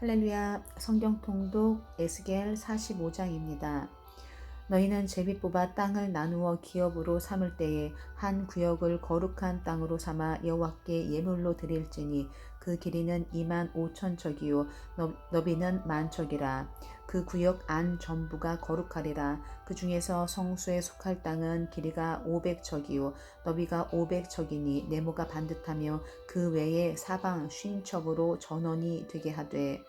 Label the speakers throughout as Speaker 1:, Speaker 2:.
Speaker 1: 할렐루야. 성경 통독 에스겔 45장입니다. 너희는 제비 뽑아 땅을 나누어 기업으로 삼을 때에 한 구역을 거룩한 땅으로 삼아 여호와께 예물로 드릴지니 그 길이는 25,000척이요 너비는 10,000척이라. 그 구역 안 전부가 거룩하리라. 그 중에서 성소에 속할 땅은 길이가 500척이요 너비가 500척이니 네모가 반듯하며 그 외에 사방 50척으로 전원이 되게 하되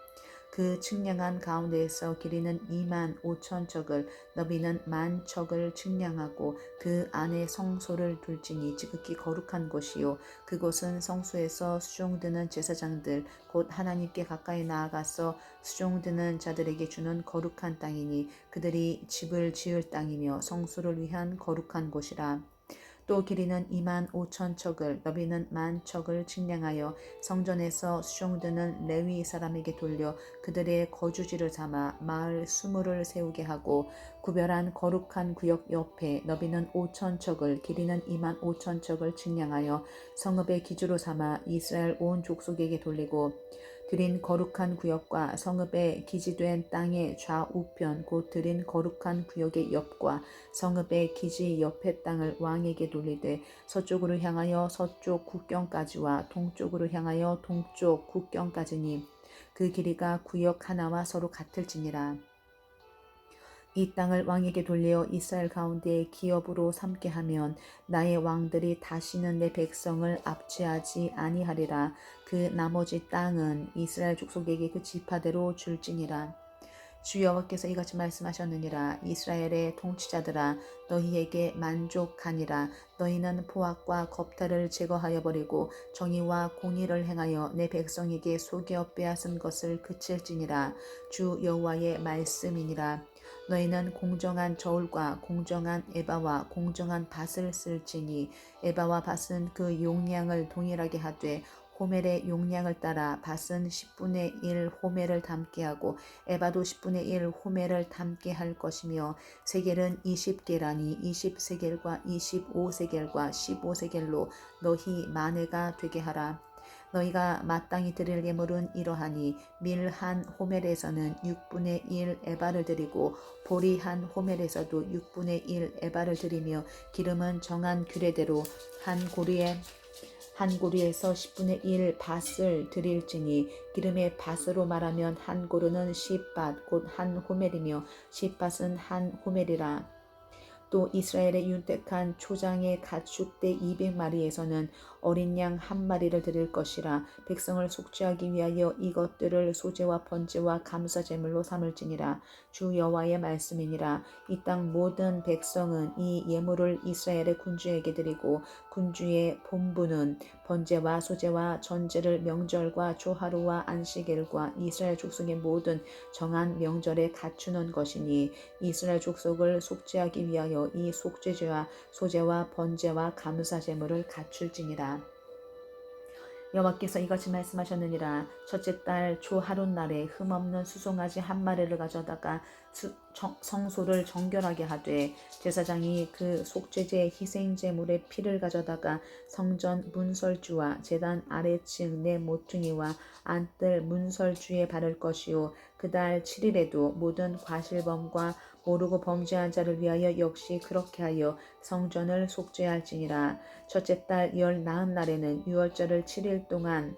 Speaker 1: 그 측량한 가운데에서 길이는 25,000척을 너비는 10,000척을 측량하고 그 안에 성소를 둘지니 지극히 거룩한 곳이요 그곳은 성소에서 수종드는 제사장들 곧 하나님께 가까이 나아가서 수종드는 자들에게 주는 거룩한 땅이니 그들이 집을 지을 땅이며 성소를 위한 거룩한 곳이라. 또 길이는 25,000척을 너비는 10,000척을 측량하여 성전에서 수종드는 레위 사람에게 돌려 그들의 거주지를 삼아 마을 20을 세우게 하고 구별한 거룩한 구역 옆에 너비는 5,000척을 길이는 25,000척을 측량하여 성읍의 기주로 삼아 이스라엘 온 족속에게 돌리고 드린 거룩한 구역과 성읍의 기지된 땅의 좌우편 곧 드린 거룩한 구역의 옆과 성읍의 기지 옆의 땅을 왕에게 돌리되 서쪽으로 향하여 서쪽 국경까지와 동쪽으로 향하여 동쪽 국경까지니 그 길이가 구역 하나와 서로 같을지니라. 이 땅을 왕에게 돌려 이스라엘 가운데 기업으로 삼게 하면 나의 왕들이 다시는 내 백성을 압제하지 아니하리라. 그 나머지 땅은 이스라엘 족속에게 그 지파대로 줄지니라. 주 여호와께서 이같이 말씀하셨느니라. 이스라엘의 통치자들아 너희에게 만족하니라. 너희는 포악과 겁탈을 제거하여 버리고 정의와 공의를 행하여 내 백성에게 속여 빼앗은 것을 그칠지니라. 주 여호와의 말씀이니라. 너희는 공정한 저울과 공정한 에바와 공정한 밭을 쓸지니 에바와 밭은 그 용량을 동일하게 하되 호멜의 용량을 따라 밭은 10분의 1 호멜을 담게 하고 에바도 10분의 1 호멜을 담게 할 것이며 세겔은 20게라니 20세겔과 25세겔과 15세겔로 너희 만회가 되게 하라. 너희가 마땅히 드릴 예물은 이러하니 밀 한 호멜에서는 6분의 1 에바를 드리고 보리 한 호멜에서도 6분의 1 에바를 드리며 기름은 정한 규례대로 한 고리에서 10분의 1 밭을 드릴지니 기름의 밭으로 말하면 한 고르는 10밭 곧 한 호멜이며 10밭은 한 호멜이라. 또 이스라엘의 윤택한 초장의 가축대 200마리에서는 어린 양 한 마리를 드릴 것이라. 백성을 속죄하기 위하여 이것들을 소제와 번제와 감사 제물로 삼을지니라. 주 여호와의 말씀이니라. 이 땅 모든 백성은 이 예물을 이스라엘의 군주에게 드리고 군주의 본부는 번제와 소제와 전제를 명절과 조하루와 안식일과 이스라엘 족속의 모든 정한 명절에 갖추는 것이니 이스라엘 족속을 속죄하기 위하여 이 속죄제와 소제와 번제와 감사 제물을 갖출지니라. 여호와께서 이같이 말씀하셨느니라. 첫째 달 초하룻 날에 흠없는 수송아지 한 마리를 가져다가 성소를 정결하게 하되 제사장이 그 속죄제 희생제물의 피를 가져다가 성전 문설주와 제단 아래층 내 모퉁이와 안뜰 문설주에 바를 것이요 그달 7일에도 모든 과실범과 모르고 범죄한 자를 위하여 역시 그렇게 하여 성전을 속죄할지니라. 첫째 달 열 나흔 날에는 유월절을 7일 동안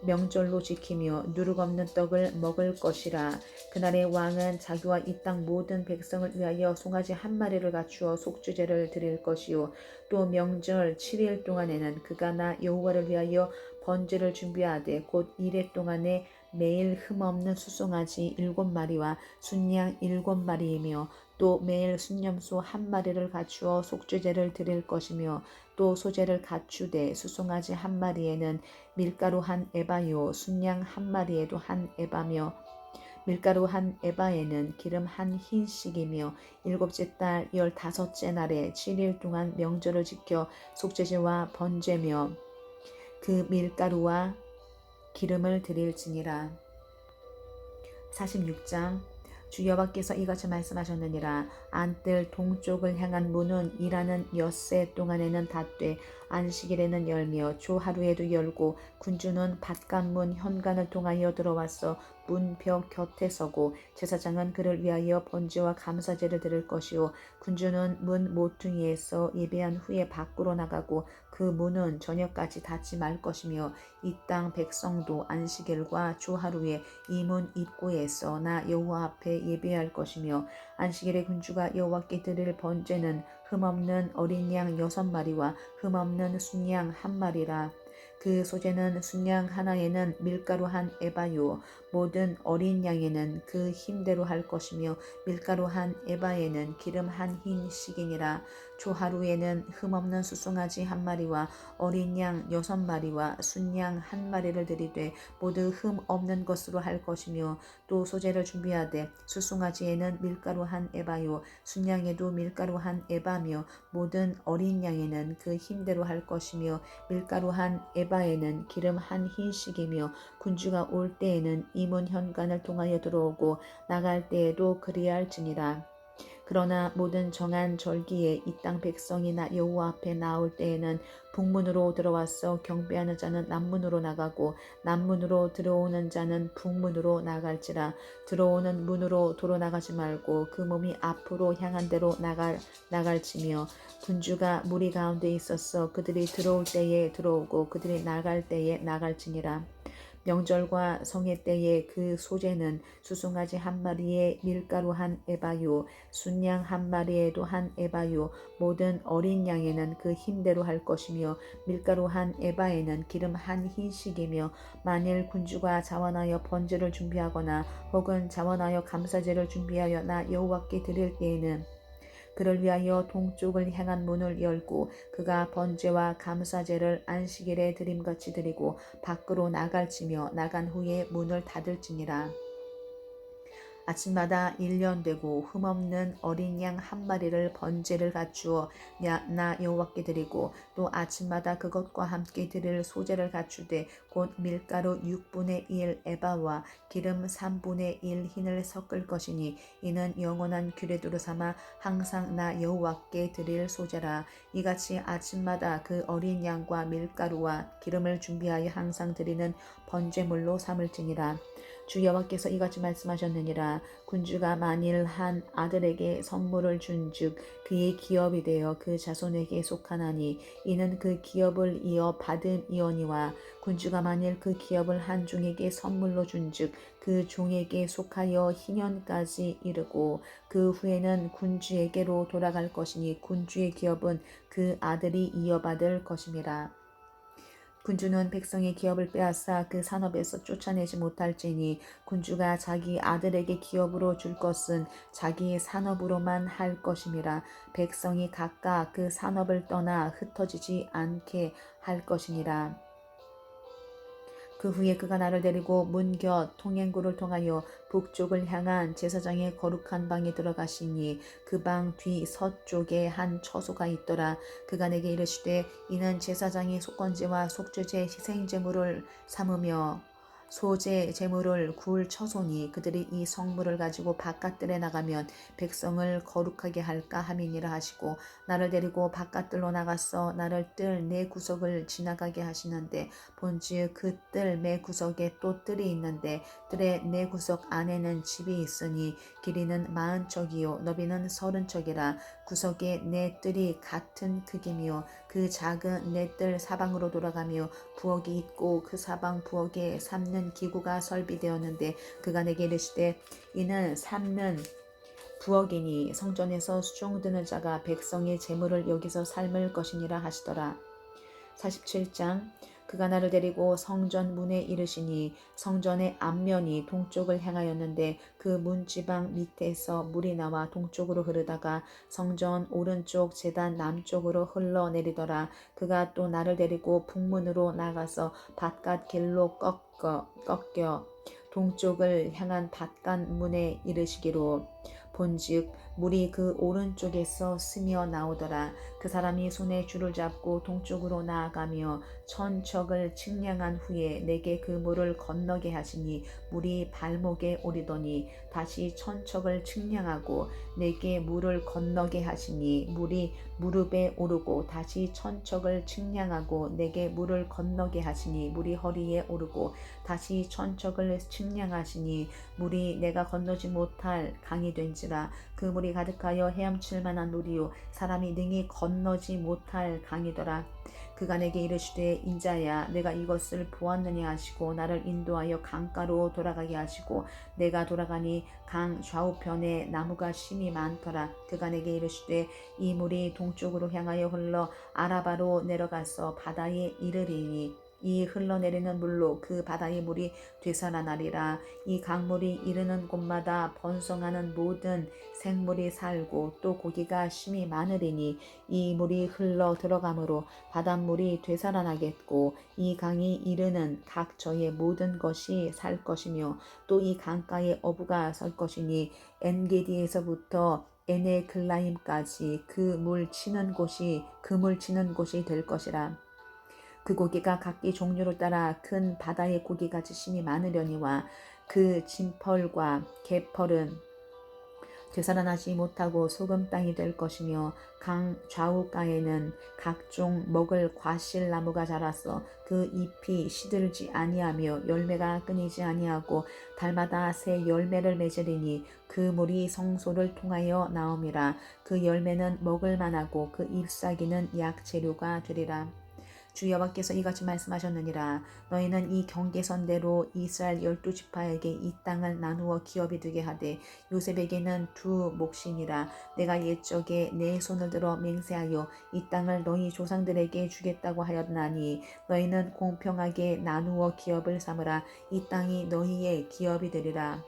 Speaker 1: 명절로 지키며 누룩 없는 떡을 먹을 것이라. 그날의 왕은 자기와 이 땅 모든 백성을 위하여 송아지 한 마리를 갖추어 속죄제를 드릴 것이요 또 명절 7일 동안에는 그가 나 여호와를 위하여 번제를 준비하되 곧 이래 동안에 매일 흠없는 수송아지 7마리와 순양 7마리이며 또 매일 순념소 한 마리를 갖추어 속죄제를 드릴 것이며 또 소제를 갖추되 수송아지 한 마리에는 밀가루 한 에바요 순양 한 마리에도 한 에바며 밀가루 한 에바에는 기름 한 흰씩이며 일곱째 달 15째 날에 7일 동안 명절을 지켜 속죄제와 번제며 그 밀가루와 기름을 드릴지니라. 46장 주 여호와께서 이같이 말씀하셨느니라. 안뜰 동쪽을 향한 문은 일하는 엿새 동안에는 닫되 안식일에는 열며 주 하루에도 열고 군주는 밭간문 현관을 통하여 들어와서 문벽 곁에 서고 제사장은 그를 위하여 번제와 감사제를 드릴 것이요 군주는 문 모퉁이에서 예배한 후에 밖으로 나가고 그 문은 저녁까지 닫지 말 것이며 이 땅 백성도 안식일과 주하루에 이 문 입구에서 나 여호와 앞에 예배할 것이며 안식일에 군주가 여호와께 드릴 번제는 흠없는 어린 양 6마리와 흠없는 순양 1마리라. 그 소재는 순양 하나에는 밀가루 한 에바요 모든 어린 양에는 그 힘대로 할 것이며 밀가루 한 에바에는 기름 한 흰 식이니라. 초하루에는 흠없는 수송아지 1마리와 어린 양 6마리와 순양 1마리를 드리되 모두 흠 없는 것으로 할 것이며 또 소재를 준비하되 수송아지에는 밀가루 한 에바요 순양에도 밀가루 한 에바며 모든 어린 양에는 그 힘대로 할 것이며 밀가루 한 에바에는 기름 한 흰식이며 군주가 올 때에는 이문 현관을 통하여 들어오고 나갈 때에도 그리할지니라. 그러나 모든 정한 절기에 이 땅 백성이 나 여호와 앞에 나올 때에는 북문으로 들어와서 경배하는 자는 남문으로 나가고 남문으로 들어오는 자는 북문으로 나갈지라. 들어오는 문으로 도로 나가지 말고 그 몸이 앞으로 향한 대로 나갈지며 군주가 무리 가운데 있어서 그들이 들어올 때에 들어오고 그들이 나갈 때에 나갈지니라. 명절과 성회 때에 그 소재는 수송아지 1마리에 밀가루 한 에바요 순양 1마리에도 한 에바요 모든 어린 양에는 그 힘대로 할 것이며 밀가루 한 에바에는 기름 한 흰식이며 만일 군주가 자원하여 번제를 준비하거나 혹은 자원하여 감사제를 준비하여 나 여호와께 드릴 때에는 그를 위하여 동쪽을 향한 문을 열고 그가 번제와 감사제를 안식일에 드림같이 드리고 밖으로 나갈지며 나간 후에 문을 닫을지니라. 아침마다 1년 되고 흠없는 어린 양 1마리를 번제를 갖추어 나 여호와께 드리고 또 아침마다 그것과 함께 드릴 소제를 갖추되 곧 밀가루 6분의 1 에바와 기름 3분의 1 흰을 섞을 것이니 이는 영원한 규례도로 삼아 항상 나 여호와께 드릴 소제라. 이같이 아침마다 그 어린 양과 밀가루와 기름을 준비하여 항상 드리는 번제물로 삼을지니라. 주 여호와께서 이같이 말씀하셨느니라. 군주가 만일 한 아들에게 선물을 준즉 그의 기업이 되어 그 자손에게 속하나니 이는 그 기업을 이어 받음이오니와 군주가 만일 그 기업을 한 종에게 선물로 준즉 그 종에게 속하여 희년까지 이르고 그 후에는 군주에게로 돌아갈 것이니 군주의 기업은 그 아들이 이어받을 것임이라. 군주는 백성의 기업을 빼앗아 그 산업에서 쫓아내지 못할지니 군주가 자기 아들에게 기업으로 줄 것은 자기의 산업으로만 할 것임이라. 백성이 각각 그 산업을 떠나 흩어지지 않게 할 것이니라. 그 후에 그가 나를 데리고 문 곁 통행구를 통하여 북쪽을 향한 제사장의 거룩한 방에 들어가시니 그 방 뒤 서쪽에 한 처소가 있더라. 그가 내게 이르시되 이는 제사장이 속건제와 속죄제 희생제물을 삼으며 소제 제물을 구울 처소니 그들이 이 성물을 가지고 바깥들에 나가면 백성을 거룩하게 할까 함이니라 하시고 나를 데리고 바깥들로 나가서 나를 뜰 네 구석을 지나가게 하시는데 본즉 그 뜰 매 구석에 또 뜰이 있는데 뜰의 네 구석 안에는 집이 있으니 길이는 40척이요 너비는 30척이라. 구석에 네 뜰이 같은 크기며 그 작은 네 뜰 사방으로 돌아가며 부엌이 있고 그 사방 부엌에 삶는 기구가 설비되었는데 그가 내게 이르시되 이는 삶는 부엌이니 성전에서 수종 드는 자가 백성의 재물을 여기서 삶을 것이니라 하시더라. 47장 그가 나를 데리고 성전 문에 이르시니 성전의 앞면이 동쪽을 향하였는데 그 문지방 밑에서 물이 나와 동쪽으로 흐르다가 성전 오른쪽 제단 남쪽으로 흘러내리더라. 그가 또 나를 데리고 북문으로 나가서 바깥 길로 꺾여 동쪽을 향한 바깥 문에 이르시기로 본즉 물이 그 오른쪽에서 스며 나오더라. 그 사람이 손에 줄을 잡고 동쪽으로 나아가며 천척을 측량한 후에 내게 그 물을 건너게 하시니 물이 발목에 오르더니 다시 천척을 측량하고 내게 물을 건너게 하시니 물이 무릎에 오르고 다시 천척을 측량하고 내게 물을 건너게 하시니 물이 허리에 오르고 다시 천척을 측량하시니 물이 내가 건너지 못할 강이 된지라. 그 물이 가득하여 헤엄칠 만한 물이요 사람이 능히 건너지 못할 강이더라. 그가 내게 이르시되 인자야 내가 이것을 보았느냐 하시고 나를 인도하여 강가로 돌아가게 하시고 내가 돌아가니 강 좌우편에 나무가 심이 많더라. 그가 내게 이르시되 이 물이 동쪽으로 향하여 흘러 아라바로 내려가서 바다에 이르리니 이 흘러내리는 물로 그 바다의 물이 되살아나리라. 이 강물이 이르는 곳마다 번성하는 모든 생물이 살고 또 고기가 심이 많으리니 이 물이 흘러 들어가므로 바닷물이 되살아나겠고 이 강이 이르는 각 저의 모든 것이 살 것이며 또 이 강가에 어부가 설 것이니 엔게디에서부터 에네글라임까지 그 물 치는 곳이 될 것이라. 그 고기가 각기 종류를 따라 큰 바다의 고기같이 심이 많으려니와 그 진펄과 개펄은 되살아나지 못하고 소금 땅이 될 것이며 강 좌우가에는 각종 먹을 과실나무가 자라서 그 잎이 시들지 아니하며 열매가 끊이지 아니하고 달마다 새 열매를 맺으리니 그 물이 성소를 통하여 나옴이라. 그 열매는 먹을 만하고 그 잎사귀는 약재료가 되리라. 주 여호와께서 이같이 말씀하셨느니라. 너희는 이 경계선대로 이스라엘 12지파에게 이 땅을 나누어 기업이 되게 하되 요셉에게는 두 몫이니라. 내가 옛적에 내 손을 들어 맹세하여 이 땅을 너희 조상들에게 주겠다고 하였나니 너희는 공평하게 나누어 기업을 삼으라. 이 땅이 너희의 기업이 되리라.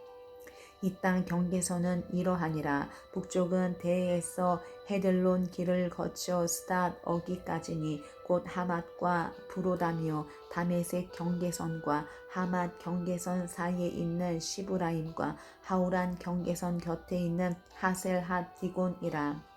Speaker 1: 이 땅 경계선은 이러하니라. 북쪽은 대에서 헤들론 길을 거쳐 스닷 어기까지니 곧 하맛과 브로다며 다메섹 경계선과 하맛 경계선 사이에 있는 시브라임과 하우란 경계선 곁에 있는 하셀핫 디곤이라.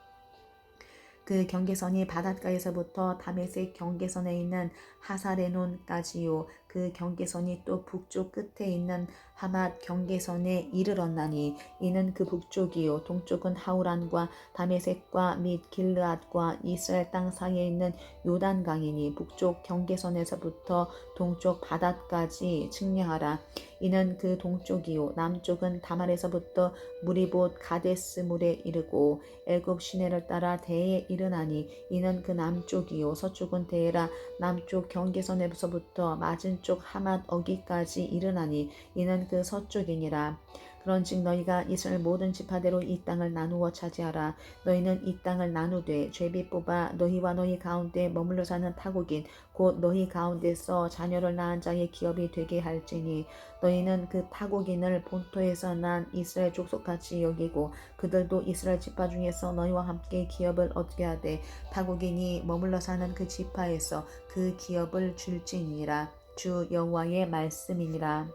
Speaker 1: 그 경계선이 바닷가에서부터 다메섹 경계선에 있는 하사레논까지요. 그 경계선이 또 북쪽 끝에 있는 하맛 경계선에 이르렀나니 이는 그 북쪽이요. 동쪽은 하우란과 다메섹과 및 길르앗과 이스라엘 땅 사이에 있는 요단강이니 북쪽 경계선에서부터 동쪽 바닷까지 측량하라. 이는 그 동쪽이요. 남쪽은 다말에서부터 무리봇 가데스 물에 이르고 애굽 시내를 따라 대에 이르나니 이는 그 남쪽이요. 서쪽은 대에라 남쪽 경계선에서부터 맞은쪽 하맛 어기까지 이르나니 이는 그 서쪽이니라. 그런즉 너희가 이스라엘 모든 지파대로 이 땅을 나누어 차지하라. 너희는 이 땅을 나누되 죄비 뽑아 너희와 너희 가운데 머물러 사는 타국인 곧 너희 가운데서 자녀를 낳은 자의 기업이 되게 할지니 너희는 그 타국인을 본토에서 난 이스라엘 족속같이 여기고 그들도 이스라엘 지파 중에서 너희와 함께 기업을 얻게 하되 타국인이 머물러 사는 그 지파에서 그 기업을 줄지니라. 주 여호와의 말씀이니라.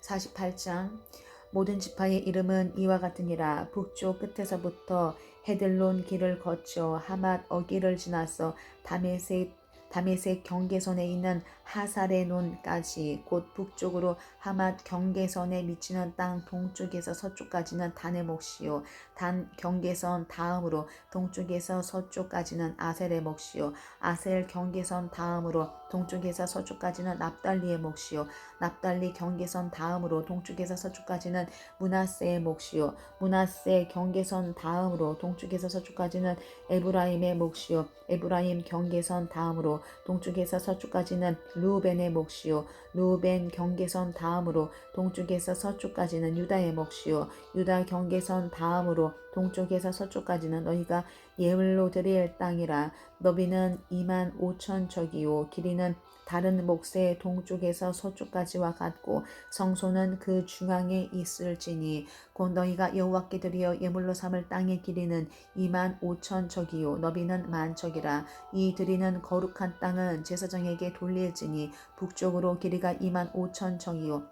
Speaker 1: 48장 모든 지파의 이름은 이와 같으니라. 북쪽 끝에서부터 헤들론 길을 거쳐 하맛 어기를 지나서 다메섹 경계선에 있는 하사레논까지 곧 북쪽으로 하맛 경계선에 미치는 땅 동쪽에서 서쪽까지는 단의 몫이요. 단 경계선 다음으로 동쪽에서 서쪽까지는 아셀의 몫이요. 아셀 경계선 다음으로 동쪽에서 서쪽까지는 납달리의 몫이요. 납달리 경계선 다음으로 동쪽에서 서쪽까지는 므낫세의 몫이요. 므낫세 경계선 다음으로 동쪽에서 서쪽까지는 에브라임의 몫이요. 에브라임 경계선 다음으로 동쪽에서 서쪽까지는 르우벤의 몫이요. 르우벤 경계선 다음으로 동쪽에서 서쪽까지는 유다의 몫이요. 유다 경계선 다음으로 동쪽에서 서쪽까지는 너희가 예물로 드릴 땅이라. 너비는 25,000척이요 길이는 다른 몫의 동쪽에서 서쪽까지와 같고 성소는 그 중앙에 있을지니 곧 너희가 여호와께 드리어 예물로 삼을 땅의 길이는 25,000척이요 너비는 10,000척이라. 이 드리는 거룩한 땅은 제사장에게 돌릴지니 북쪽으로 길이가 25,000척이요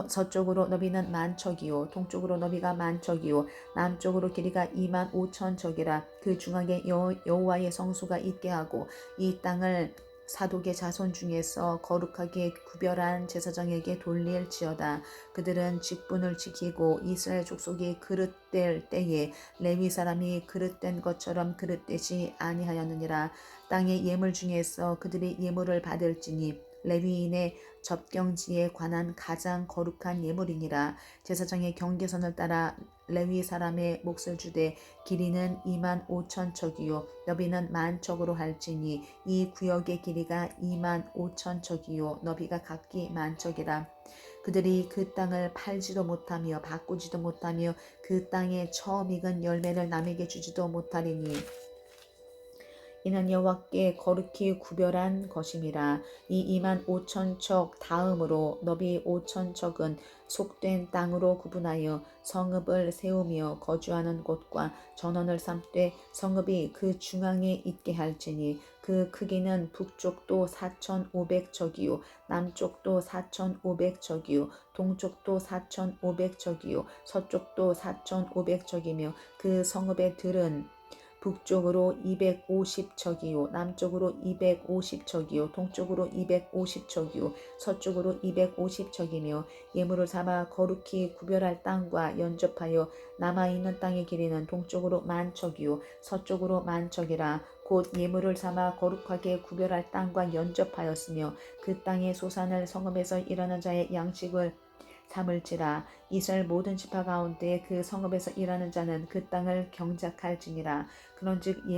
Speaker 1: 서쪽으로 너비는 10,000척이요 동쪽으로 너비가 10,000척이요 남쪽으로 길이가 25,000척이라. 그 중앙에 여호와의 성수가 있게 하고 이 땅을 사독의 자손 중에서 거룩하게 구별한 제사장에게 돌릴지어다. 그들은 직분을 지키고 이스라엘 족속이 그릇될 때에 레위 사람이 그릇된 것처럼 그릇되지 아니하였느니라. 땅의 예물 중에서 그들이 예물을 받을지니 레위인의 접경지에 관한 가장 거룩한 예물이니라. 제사장의 경계선을 따라 레위 사람의 몫을 주되 길이는 25,000척이요 너비는 10,000척으로 할지니 이 구역의 길이가 25,000척이요 너비가 각기 10,000척이라. 그들이 그 땅을 팔지도 못하며 바꾸지도 못하며 그 땅에 처음 익은 열매를 남에게 주지도 못하리니 이는 여호와께 거룩히 구별한 것임이라. 이 25,000척 다음으로 너비 5,000척은 속된 땅으로 구분하여 성읍을 세우며 거주하는 곳과 전원을 삼되 성읍이 그 중앙에 있게 할지니 그 크기는 북쪽도 4,500척이요 남쪽도 4,500척이요 동쪽도 4,500척이요 서쪽도 4,500척이며 그 성읍의 들은 북쪽으로 250척이요 남쪽으로 250척이요 동쪽으로 250척이요 서쪽으로 250척이며 예물을 삼아 거룩히 구별할 땅과 연접하여 남아있는 땅의 길이는 동쪽으로 10,000척이요 서쪽으로 10,000척이라. 곧 예물을 삼아 거룩하게 구별할 땅과 연접하였으며 그 땅의 소산을 성읍에서 일하는 자의 양식을 삼을지라. 이스라엘 모든 지파 가운데 그 성읍에서 일하는 자는 그 땅을 경작할지니라. 그런즉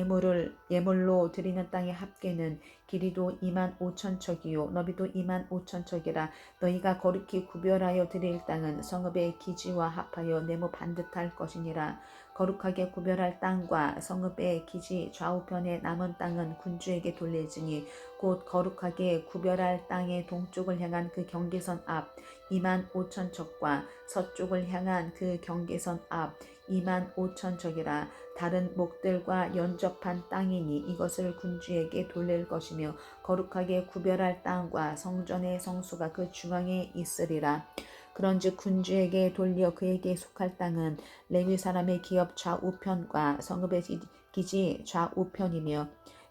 Speaker 1: 예물로 드리는 땅의 합계는 길이도 25,000척이요 너비도 25,000척이라. 너희가 거룩히 구별하여 드릴 땅은 성읍의 기지와 합하여 네모 반듯할 것이니라. 거룩하게 구별할 땅과 성읍의 기지 좌우편에 남은 땅은 군주에게 돌릴지니 곧 거룩하게 구별할 땅의 동쪽을 향한 그 경계선 앞 25,000척과 서쪽을 향한 그 경계선 앞 25,000척이라. 다른 목들과 연접한 땅이니 이것을 군주에게 돌릴 것이며 거룩하게 구별할 땅과 성전의 성수가 그 중앙에 있으리라. 그런즉 군주에게 돌려 그에게 속할 땅은 레위 사람의 기업 좌우편과 성읍의 기지 좌우편이며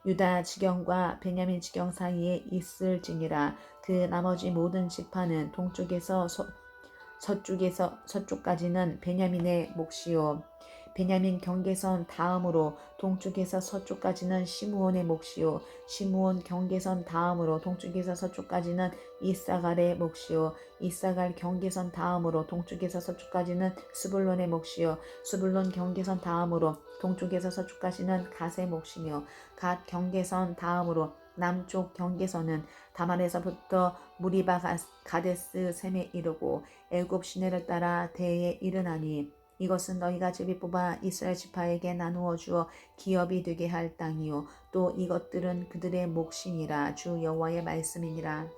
Speaker 1: 유다 지경과 베냐민 지경 사이에 있을지니라. 그 나머지 모든 지파는 동쪽에서 서쪽까지는 베냐민의 몫이요 베냐민 경계선 다음으로 동쪽에서 서쪽까지는 시므온의 몫이요 시므온 경계선 다음으로 동쪽에서 서쪽까지는 이사갈의 몫이요 이사갈 경계선 다음으로 동쪽에서 서쪽까지는 스불론의 몫이요 스불론 경계선 다음으로 동쪽에서 서쪽까지는 갓의 몫이며 갓 경계선 다음으로 남쪽 경계선은 다말에서부터 무리바 가데스 셈에 이르고 애굽 시내를 따라 대에 이르나니 이것은 너희가 제비 뽑아 이스라엘 지파에게 나누어 주어 기업이 되게 할 땅이요 또 이것들은 그들의 몫이니라. 주 여호와의 말씀이니라.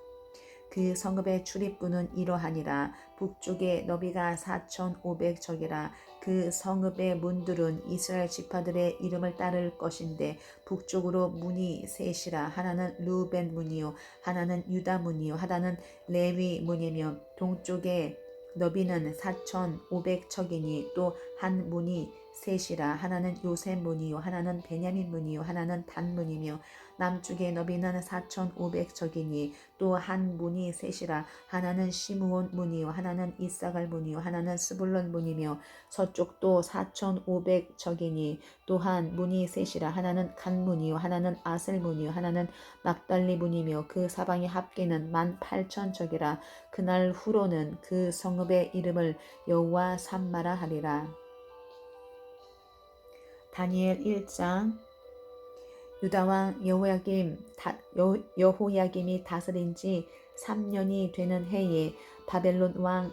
Speaker 1: 그 성읍의 출입구는 이러하니라. 북쪽에 너비가 4,500척이라. 그 성읍의 문들은 이스라엘 지파들의 이름을 따를 것인데 북쪽으로 문이 셋이라. 하나는 르우벤 문이요 하나는 유다 문이요 하나는 레위 문이며 동쪽에 너비는 4,500척이니 또 한 문이 셋이라. 하나는 요셉 문이요 하나는 베냐민 문이요 하나는 단 문이며 남쪽의 너비는 4,500척이니 또 한 문이 셋이라. 하나는 시므온 문이요 하나는 이사갈 문이요 하나는 스불론 문이며 서쪽도 4,500척이니 또한 문이 셋이라. 하나는 간 문이요 하나는 아셀 문이요 하나는 납달리 문이며 그 사방의 합계는 18,000척이라. 그날 후로는 그 성읍의 이름을 여호와 삼마라 하리라. 다니엘 1장. 유다 왕 여호야김이 다스린 지 3년이 되는 해에 바벨론 왕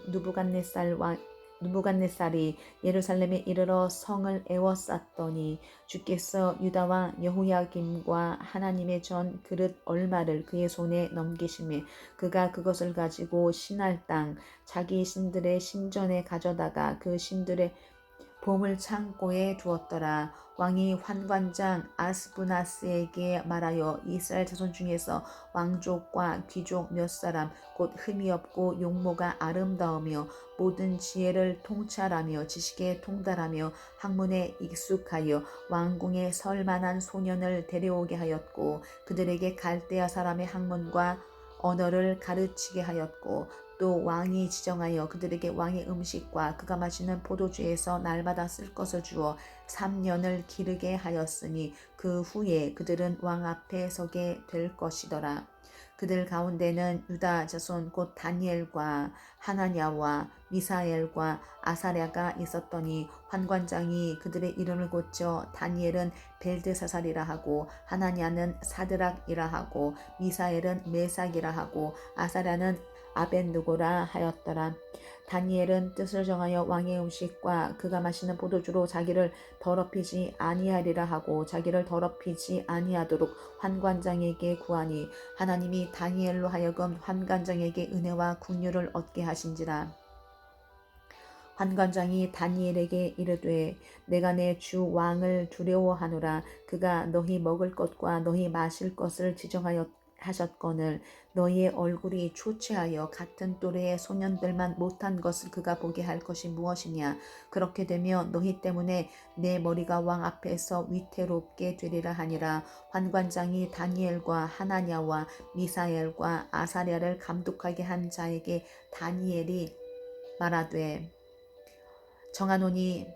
Speaker 1: 누부갓네살이 예루살렘에 이르러 성을 에워쌌더니 주께서 유다 왕 여호야김과 하나님의 전 그릇 얼마를 그의 손에 넘기심에 그가 그것을 가지고 신할 땅 자기 신들의 신전에 가져다가 그 신들의 보물 창고에 두었더라. 왕이 환관장 아스부나스에게 말하여 이스라엘 자손 중에서 왕족과 귀족 몇 사람 곧 흠이 없고 용모가 아름다우며 모든 지혜를 통찰하며 지식에 통달하며 학문에 익숙하여 왕궁에 설 만한 소년을 데려오게 하였고 그들에게 갈대아 사람의 학문과 언어를 가르치게 하였고 또 왕이 지정하여 그들에게 왕의 음식과 그가 마시는 포도주에서 날마다 쓸 것을 주어 3년을 기르게 하였으니 그 후에 그들은 왕 앞에 서게 될 것이더라. 그들 가운데는 유다 자손 곧 다니엘과 하나냐와 미사엘과 아사랴가 있었더니 환관장이 그들의 이름을 고쳐 다니엘은 벨드사살이라 하고 하나냐는 사드락이라 하고 미사엘은 메삭이라 하고 아사랴는 아벤느고라 하였더라. 다니엘은 뜻을 정하여 왕의 음식과 그가 마시는 포도주로 자기를 더럽히지 아니하리라 하고 자기를 더럽히지 아니하도록 환관장에게 구하니 하나님이 다니엘로 하여금 환관장에게 은혜와 긍휼을 얻게 하신지라. 환관장이 다니엘에게 이르되 내가 내 주 왕을 두려워하노라. 그가 너희 먹을 것과 너희 마실 것을 지정하여 하셨거늘 너희의 얼굴이 초췌하여 같은 또래의 소년들만 못한 것을 그가 보게 할 것이 무엇이냐. 그렇게 되면 너희 때문에 내 머리가 왕 앞에서 위태롭게 되리라 하니라. 환관장이 다니엘과 하나냐와 미사엘과 아사랴를 감독하게 한 자에게 다니엘이 말하되 정하노니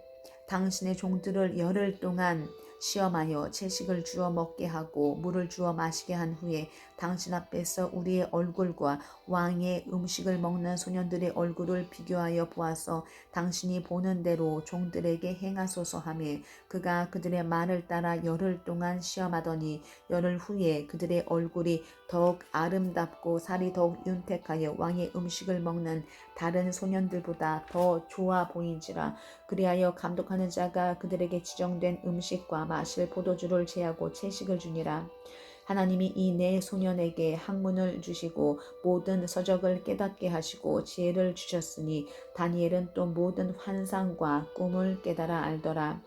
Speaker 1: 당신의 종들을 열흘 동안 시험하여 채식을 주어 먹게 하고 물을 주어 마시게 한 후에 당신 앞에서 우리의 얼굴과 왕의 음식을 먹는 소년들의 얼굴을 비교하여 보아서 당신이 보는 대로 종들에게 행하소서 하며 그가 그들의 말을 따라 열흘 동안 시험하더니 열흘 후에 그들의 얼굴이 더욱 아름답고 살이 더욱 윤택하여 왕의 음식을 먹는 다른 소년들보다 더 좋아 보인지라. 그리하여 감독하는 자가 그들에게 지정된 음식과 마실 포도주를 제하고 채식을 주니라. 하나님이 이 네 소년에게 학문을 주시고 모든 서적을 깨닫게 하시고 지혜를 주셨으니 다니엘은 또 모든 환상과 꿈을 깨달아 알더라.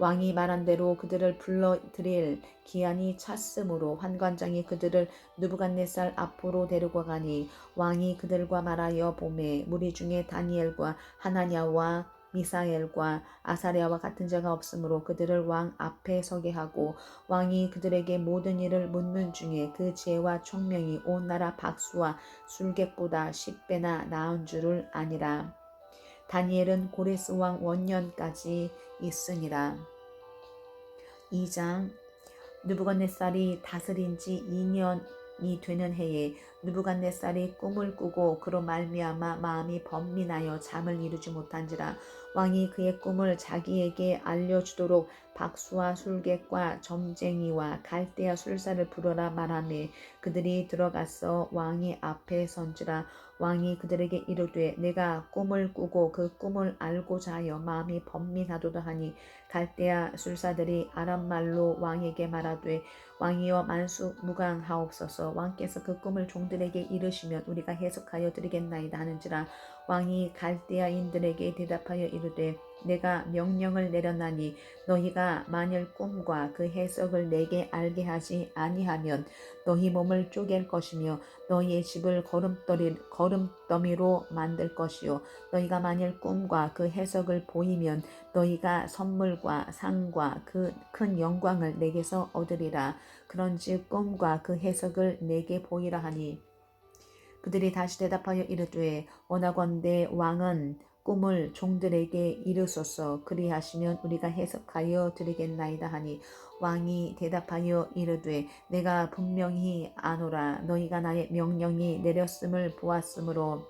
Speaker 1: 왕이 말한 대로 그들을 불러들일 기한이 찼으므로 환관장이 그들을 느부갓네살 앞으로 데리고 가니 왕이 그들과 말하여 보매 무리 중에 다니엘과 하나냐와 미사엘과 아사랴와 같은 자가 없으므로 그들을 왕 앞에 서게 하고 왕이 그들에게 모든 일을 묻는 중에 그 지혜와 총명이 온 나라 박수와 술객보다 10배나 나은 줄을 아니라. 다니엘은 고레스 왕 원년까지 있으니라. 2장. 느부갓네살이 다스린 지 2년이 되는 해에 느부갓네살이 꿈을 꾸고 그로 말미암아 마음이 번민하여 잠을 이루지 못한지라. 왕이 그의 꿈을 자기에게 알려주도록 박수와 술객과 점쟁이와 갈대아 술사를 부르라 말하매 그들이 들어가서 왕의 앞에 선지라. 왕이 그들에게 이르되 내가 꿈을 꾸고 그 꿈을 알고자 하여 마음이 번민하도다 하니 갈대아 술사들이 아람말로 왕에게 말하되 왕이여 만수무강하옵소서. 왕께서 그 꿈을 종들에게 이르시면 우리가 해석하여 드리겠나이다 하는지라. 왕이 갈대아인들에게 대답하여 이르되 내가 명령을 내렸나니 너희가 만일 꿈과 그 해석을 내게 알게 하지 아니하면 너희 몸을 쪼갤 것이며 너희의 집을 거름더미로 만들 것이요 너희가 만일 꿈과 그 해석을 보이면 너희가 선물과 상과 그 큰 영광을 내게서 얻으리라. 그런즉 꿈과 그 해석을 내게 보이라 하니 그들이 다시 대답하여 이르되 원하건대 왕은 꿈을 종들에게 이르소서. 그리하시면 우리가 해석하여 드리겠나이다 하니 왕이 대답하여 이르되 내가 분명히 아노라. 너희가 나의 명령이 내렸음을 보았으므로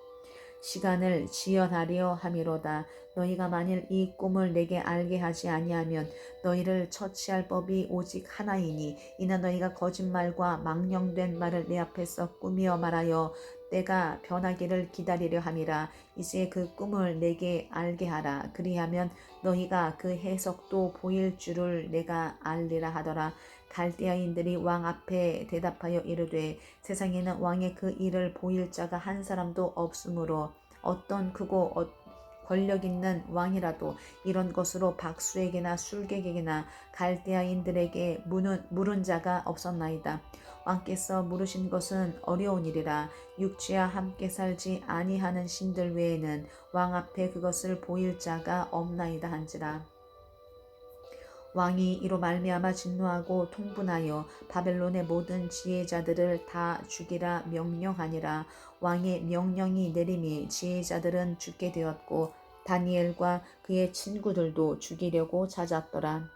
Speaker 1: 시간을 지연하려 함이로다. 너희가 만일 이 꿈을 내게 알게 하지 아니하면 너희를 처치할 법이 오직 하나이니 이는 너희가 거짓말과 망령된 말을 내 앞에서 꾸미어 말하여 때가 변하기를 기다리려 함이라. 이제 그 꿈을 내게 알게 하라. 그리하면 너희가 그 해석도 보일 줄을 내가 알리라 하더라. 갈대아인들이 왕 앞에 대답하여 이르되 세상에는 왕의 그 일을 보일 자가 한 사람도 없으므로 어떤 크고 권력 있는 왕이라도 이런 것으로 박수에게나 술객에게나 갈대아인들에게 물은 자가 없었나이다. 왕께서 물으신 것은 어려운 일이라 육지와 함께 살지 아니하는 신들 외에는 왕 앞에 그것을 보일 자가 없나이다 한지라. 왕이 이로 말미암아 진노하고 통분하여 바벨론의 모든 지혜자들을 다 죽이라 명령하니라. 왕의 명령이 내림이 지혜자들은 죽게 되었고 다니엘과 그의 친구들도 죽이려고 찾았더라.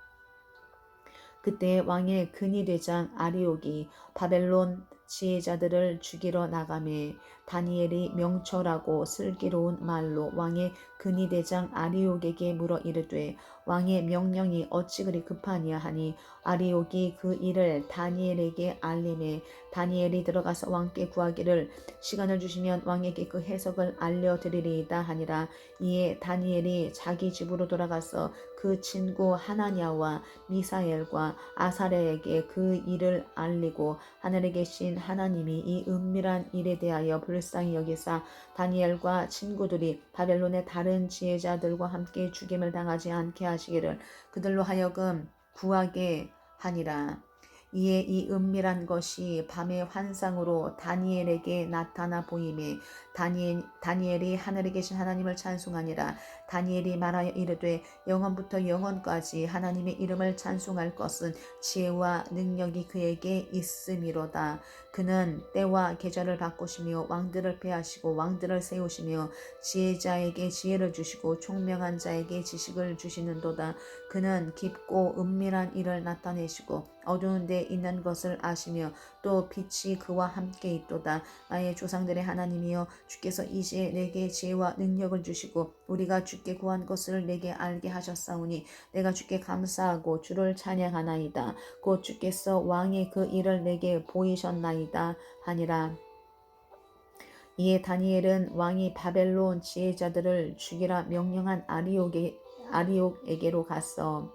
Speaker 1: 그때 왕의 근위대장 아리옥이 바벨론 지혜자들을 죽이러 나가매 다니엘이 명철하고 슬기로운 말로 왕의 근위대장 아리옥에게 물어 이르되 왕의 명령이 어찌 그리 급하냐 하니 아리옥이 그 일을 다니엘에게 알림해 다니엘이 들어가서 왕께 구하기를 시간을 주시면 왕에게 그 해석을 알려드리리이다 하니라. 이에 다니엘이 자기 집으로 돌아가서 그 친구 하나냐와 미사엘과 아사랴에게 그 일을 알리고 하늘에 계신 하나님이 이 은밀한 일에 대하여 불쌍히 여기사 다니엘과 친구들이 바벨론의 다른 지혜자들과 함께 죽임을 당하지 않게 하시기를 그들로 하여금 구하게 하니라. 이에 이 은밀한 것이 밤의 환상으로 다니엘에게 나타나 보임에 다니엘이 하늘에 계신 하나님을 찬송하니라. 다니엘이 말하여 이르되 영원부터 영원까지 하나님의 이름을 찬송할 것은 지혜와 능력이 그에게 있음이로다. 그는 때와 계절을 바꾸시며 왕들을 패하시고 왕들을 세우시며 지혜자에게 지혜를 주시고 총명한 자에게 지식을 주시는도다. 그는 깊고 은밀한 일을 나타내시고 어두운 데 있는 것을 아시며 또 빛이 그와 함께 있도다. 나의 조상들의 하나님이여 주께서 이제 내게 지혜와 능력을 주시고 우리가 주께 구한 것을 내게 알게 하셨사오니 내가 주께 감사하고 주를 찬양하나이다. 곧 주께서 왕의 그 일을 내게 보이셨나이다 하니라. 이에 다니엘은 왕이 바벨론 지혜자들을 죽이라 명령한 아리옥에게로 갔어.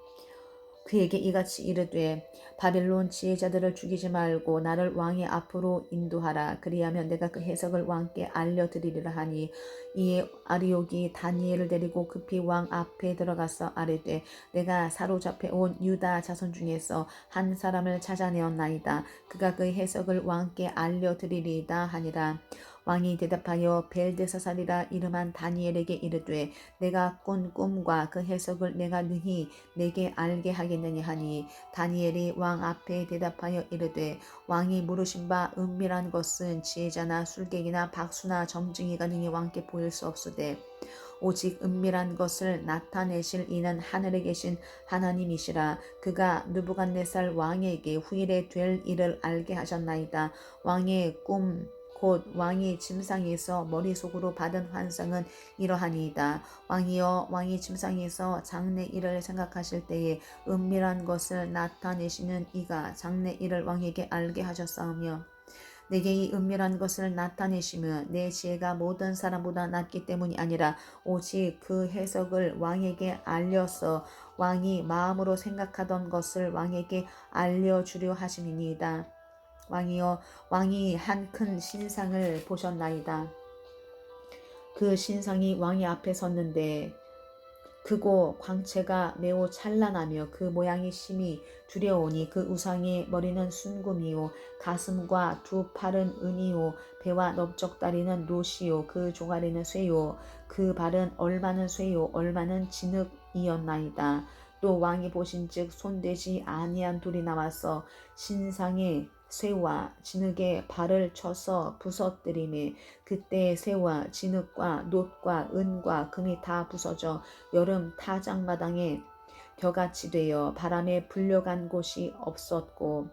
Speaker 1: 그에게 이같이 이르되 바벨론 지혜자들을 죽이지 말고 나를 왕의 앞으로 인도하라. 그리하면 내가 그 해석을 왕께 알려드리리라 하니 이에 아리옥이 다니엘을 데리고 급히 왕 앞에 들어가서 아뢰되 내가 사로잡혀 온 유다 자손 중에서 한 사람을 찾아내었나이다. 그가 그 해석을 왕께 알려드리리이다 하니라. 왕이 대답하여 벨드사살이라 이름한 다니엘에게 이르되 내가 꾼 꿈과 그 해석을 내가 능히 내게 알게 하겠느냐 하니 다니엘이 왕 앞에 대답하여 이르되 왕이 물으신 바 은밀한 것은 지혜자나 술객이나 박수나 점증이가 능히 왕께 보일 수 없으되 오직 은밀한 것을 나타내실 이는 하늘에 계신 하나님이시라. 그가 느부갓네살 왕에게 후일에 될 일을 알게 하셨나이다. 왕의 꿈 곧 왕이 침상에서 머릿속으로 받은 환상은 이러하니이다. 왕이여 왕이 침상에서 장래 일을 생각하실 때에 은밀한 것을 나타내시는 이가 장래 일을 왕에게 알게 하셨사오며 내게 이 은밀한 것을 나타내시며 내 지혜가 모든 사람보다 낫기 때문이 아니라 오직 그 해석을 왕에게 알려서 왕이 마음으로 생각하던 것을 왕에게 알려주려 하심이니이다. 왕이여 왕이 한 큰 신상을 보셨나이다. 그 신상이 왕의 앞에 섰는데 크고 광채가 매우 찬란하며 그 모양이 심히 두려우니 그 우상의 머리는 순금이요 가슴과 두 팔은 은이요 배와 넓적다리는 놋이요 그 종아리는 쇠요 그 발은 얼마는 쇠요 얼마는 진흙이었나이다. 또 왕이 보신즉 손대지 아니한 돌이 나와서 신상의 쇠와 진흙에 발을 쳐서 부서뜨리매 그때 쇠와 진흙과 놋과 은과 금이 다 부서져 여름 타작마당에 겨같이 되어 바람에 불려간 곳이 없었고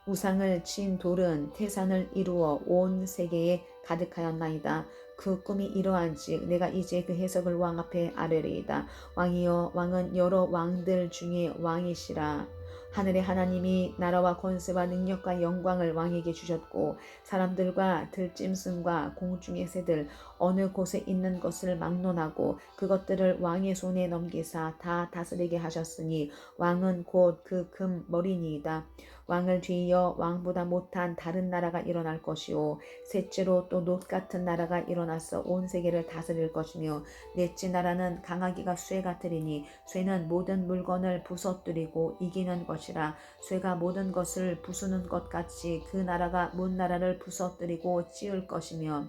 Speaker 1: 우상을 친 돌은 태산을 이루어 온 세계에 가득하였나이다. 그 꿈이 이러한즉 내가 이제 그 해석을 왕 앞에 아뢰리이다. 왕이여 왕은 여러 왕들 중에 왕이시라. 하늘의 하나님이 나라와 권세와 능력과 영광을 왕에게 주셨고 사람들과 들짐승과 공중의 새들 어느 곳에 있는 것을 막론하고 그것들을 왕의 손에 넘기사 다 다스리게 하셨으니 왕은 곧 그 금 머리니이다. 왕을 뒤이어 왕보다 못한 다른 나라가 일어날 것이요 셋째로 또 놋 같은 나라가 일어나서 온 세계를 다스릴 것이며 넷째 나라는 강하기가 쇠 같으리니 쇠는 모든 물건을 부서뜨리고 이기는 것이라 쇠가 모든 것을 부수는 것 같이 그 나라가 문 나라를 부서뜨리고 찌을 것이며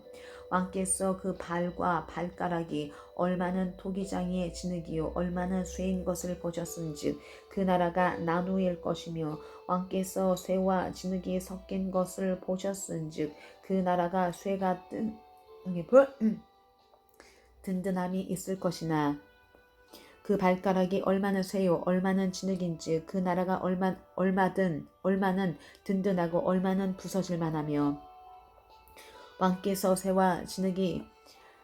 Speaker 1: 왕께서 그 발과 발가락이 얼마는 토기장이의 진흙이요 얼마는 쇠인 것을 보셨은즉 그 나라가 나누일 것이며 왕께서 쇠와 진흙이 섞인 것을 보셨은즉 그 나라가 쇠 같은 든든함이 있을 것이나 그 발가락이 얼마나 쇠요 얼마는 진흙인즉 그 나라가 얼마는 든든하고 얼마는 부서질 만하며 왕께서 쇠와 진흙이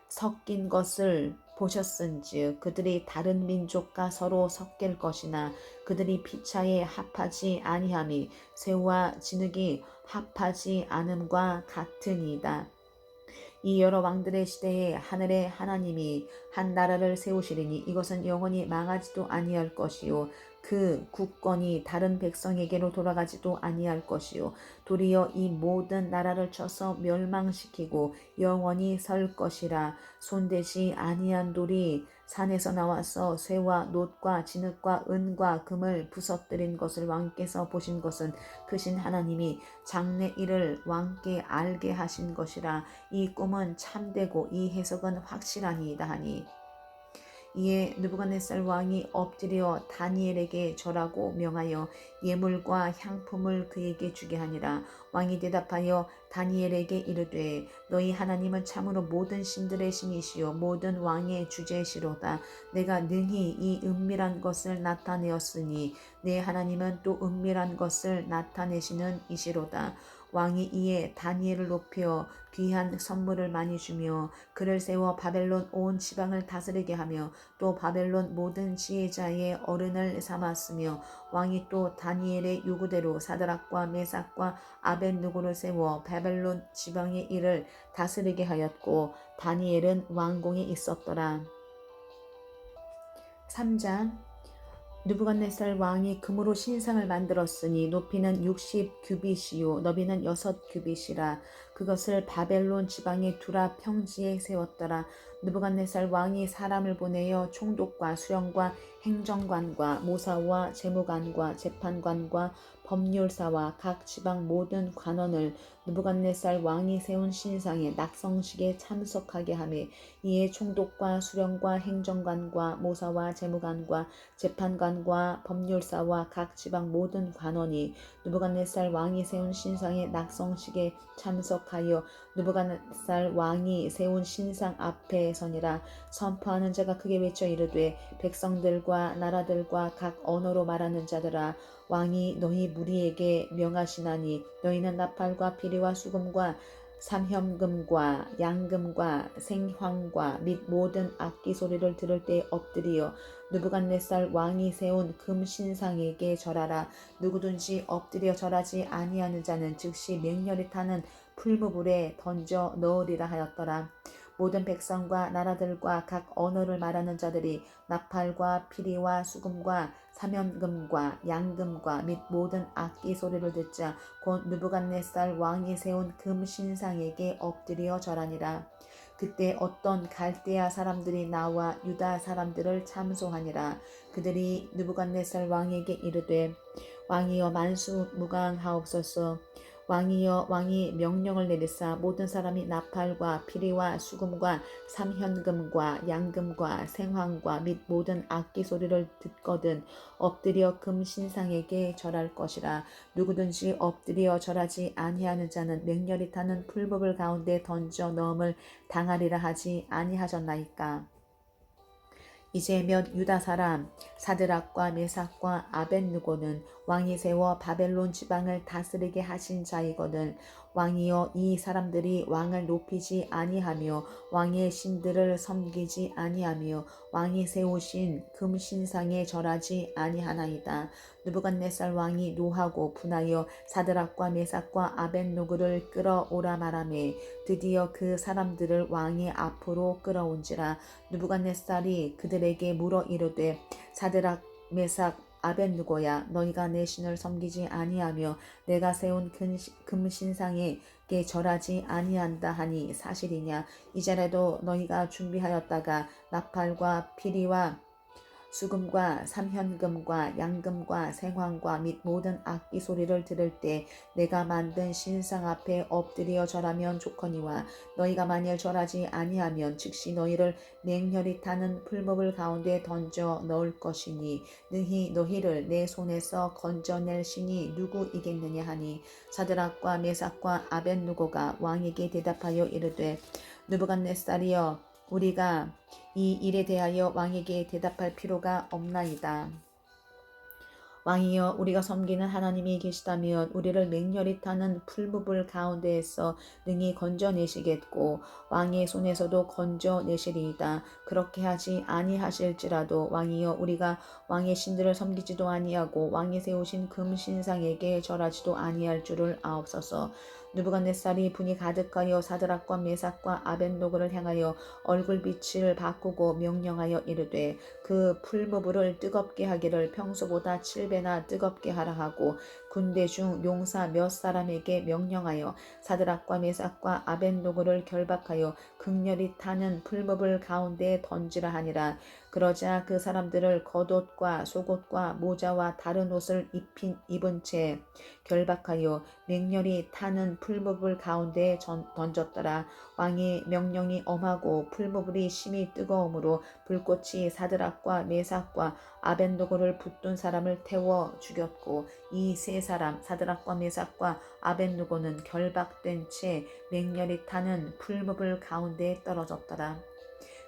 Speaker 1: 섞인 것을 보셨은즉 그들이 다른 민족과 서로 섞일 것이나 그들이 피차에 합하지 아니함이 쇠와 진흙이 합하지 않음과 같으니이다. 이 여러 왕들의 시대에 하늘의 하나님이 한 나라를 세우시리니 이것은 영원히 망하지도 아니할 것이요 그 국권이 다른 백성에게로 돌아가지도 아니할 것이요 도리어 이 모든 나라를 쳐서 멸망시키고 영원히 설 것이라. 손대지 아니한 돌이 산에서 나와서 쇠와 놋과 진흙과 은과 금을 부서뜨린 것을 왕께서 보신 것은 크신 하나님이 장래 일을 왕께 알게 하신 것이라. 이 꿈은 참되고 이 해석은 확실하니이다 하니 이에 느부갓네살 왕이 엎드려 다니엘에게 절하고 명하여 예물과 향품을 그에게 주게 하니라. 왕이 대답하여 다니엘에게 이르되 너희 하나님은 참으로 모든 신들의 신이시요 모든 왕의 주제시로다. 내가 능히 이 은밀한 것을 나타내었으니 내 하나님은 또 은밀한 것을 나타내시는 이시로다. 왕이 이에 다니엘을 높여 귀한 선물을 많이 주며 그를 세워 바벨론 온 지방을 다스리게 하며 또 바벨론 모든 지혜자의 어른을 삼았으며 왕이 또 다니엘의 요구대로 사드락과 메삭과 아벳느고를 세워 바벨론 지방의 일을 다스리게 하였고 다니엘은 왕궁에 있었더라. 3장 느부갓네살 왕이 금으로 신상을 만들었으니 높이는 60규빗이요 너비는 6규빗이라. 그것을 바벨론 지방의 두라 평지에 세웠더라. 느부갓네살 왕이 사람을 보내어 총독과 수령과 행정관과 모사와 재무관과 재판관과 법률사와 각 지방 모든 관원을 느부갓네살 왕이 세운 신상의 낙성식에 참석하게 하매 이에 총독과 수령과 행정관과 모사와 재무관과 재판관과 법률사와 각 지방 모든 관원이 느부갓네살 왕이 세운 신상의 낙성식에 참석하여 느부갓네살 왕이 세운 신상 앞에 서니라. 선포하는 자가 크게 외쳐 이르되 백성들과 나라들과 각 언어로 말하는 자들아 왕이 너희 무리에게 명하시나니 너희는 나팔과 피리와 수금과 삼현금과 양금과 생황과 및 모든 악기 소리를 들을 때 엎드리어 느부갓네살 왕이 세운 금 신상에게 절하라. 누구든지 엎드려 절하지 아니하는 자는 즉시 맹렬히 타는 풀무불에 던져 넣으리라 하였더라. 모든 백성과 나라들과 각 언어를 말하는 자들이 나팔과 피리와 수금과 사면금과 양금과 및 모든 악기 소리를 듣자 곧 느부갓네살 왕이 세운 금 신상에게 엎드려 절하니라. 그때 어떤 갈대아 사람들이 나와 유다 사람들을 참소하니라. 그들이 느부갓네살 왕에게 이르되 왕이여 만수무강하옵소서. 왕이여 왕이 명령을 내리사 모든 사람이 나팔과 피리와 수금과 삼현금과 양금과 생황과 및 모든 악기 소리를 듣거든 엎드려 금 신상에게 절할 것이라. 누구든지 엎드려 절하지 아니하는 자는 맹렬히 타는 풀무불 가운데 던져 넣음을 당하리라 하지 아니하셨나이까. 이제 몇 유다 사람 사드락과 메삭과 아벳느고는 왕이 세워 바벨론 지방을 다스리게 하신 자이거든 왕이여 이 사람들이 왕을 높이지 아니하며 왕의 신들을 섬기지 아니하며 왕이 세우신 금신상에 절하지 아니하나이다. 느부갓네살 왕이 노하고 분하여 사드락과 메삭과 아벳노고를 끌어오라 말하매 드디어 그 사람들을 왕의 앞으로 끌어온지라. 느부갓네살이 그들에게 물어 이르되 사드락 메삭 아벳누고야 너희가 내 신을 섬기지 아니하며 내가 세운 금신상에게 절하지 아니한다 하니 사실이냐. 이전에도 너희가 준비하였다가 나팔과 피리와 수금과 삼현금과 양금과 생황과 및 모든 악기 소리를 들을 때 내가 만든 신상 앞에 엎드려 절하면 좋거니와 너희가 만일 절하지 아니하면 즉시 너희를 맹렬히 타는 풀목을 가운데 던져 넣을 것이니 능히 너희를 내 손에서 건져낼 신이 누구이겠느냐 하니 사드락과 메삭과 아벳누고가 왕에게 대답하여 이르되 느부갓네살이여 우리가 이 일에 대하여 왕에게 대답할 필요가 없나이다. 왕이여 우리가 섬기는 하나님이 계시다면 우리를 맹렬히 타는 풀무불 가운데에서 능히 건져내시겠고 왕의 손에서도 건져내시리이다. 그렇게 하지 아니하실지라도 왕이여 우리가 왕의 신들을 섬기지도 아니하고 왕이 세우신 금신상에게 절하지도 아니할 줄을 아옵소서. 느부갓네살이 분이 가득하여 사드락과 메삭과 아벳노고를 향하여 얼굴빛을 바꾸고 명령하여 이르되 그 풀무불을 뜨겁게 하기를 평소보다 7배나 뜨겁게 하라 하고 군대 중 용사 몇 사람에게 명령하여 사드락과 메삭과 아벳노고를 결박하여 극렬히 타는 풀무불 가운데에 던지라 하니라. 그러자 그 사람들을 겉옷과 속옷과 모자와 다른 옷을 입은 채 결박하여 맹렬히 타는 풀무불 가운데에 던졌더라. 왕의 명령이 엄하고 풀무불이 심히 뜨거움으로 불꽃이 사드락과 메삭과 아벳노고를 붙든 사람을 태워 죽였고 이 세 사람 사드락과 메삭과 아벳노고는 결박된 채 맹렬히 타는 풀무불 가운데에 떨어졌더라.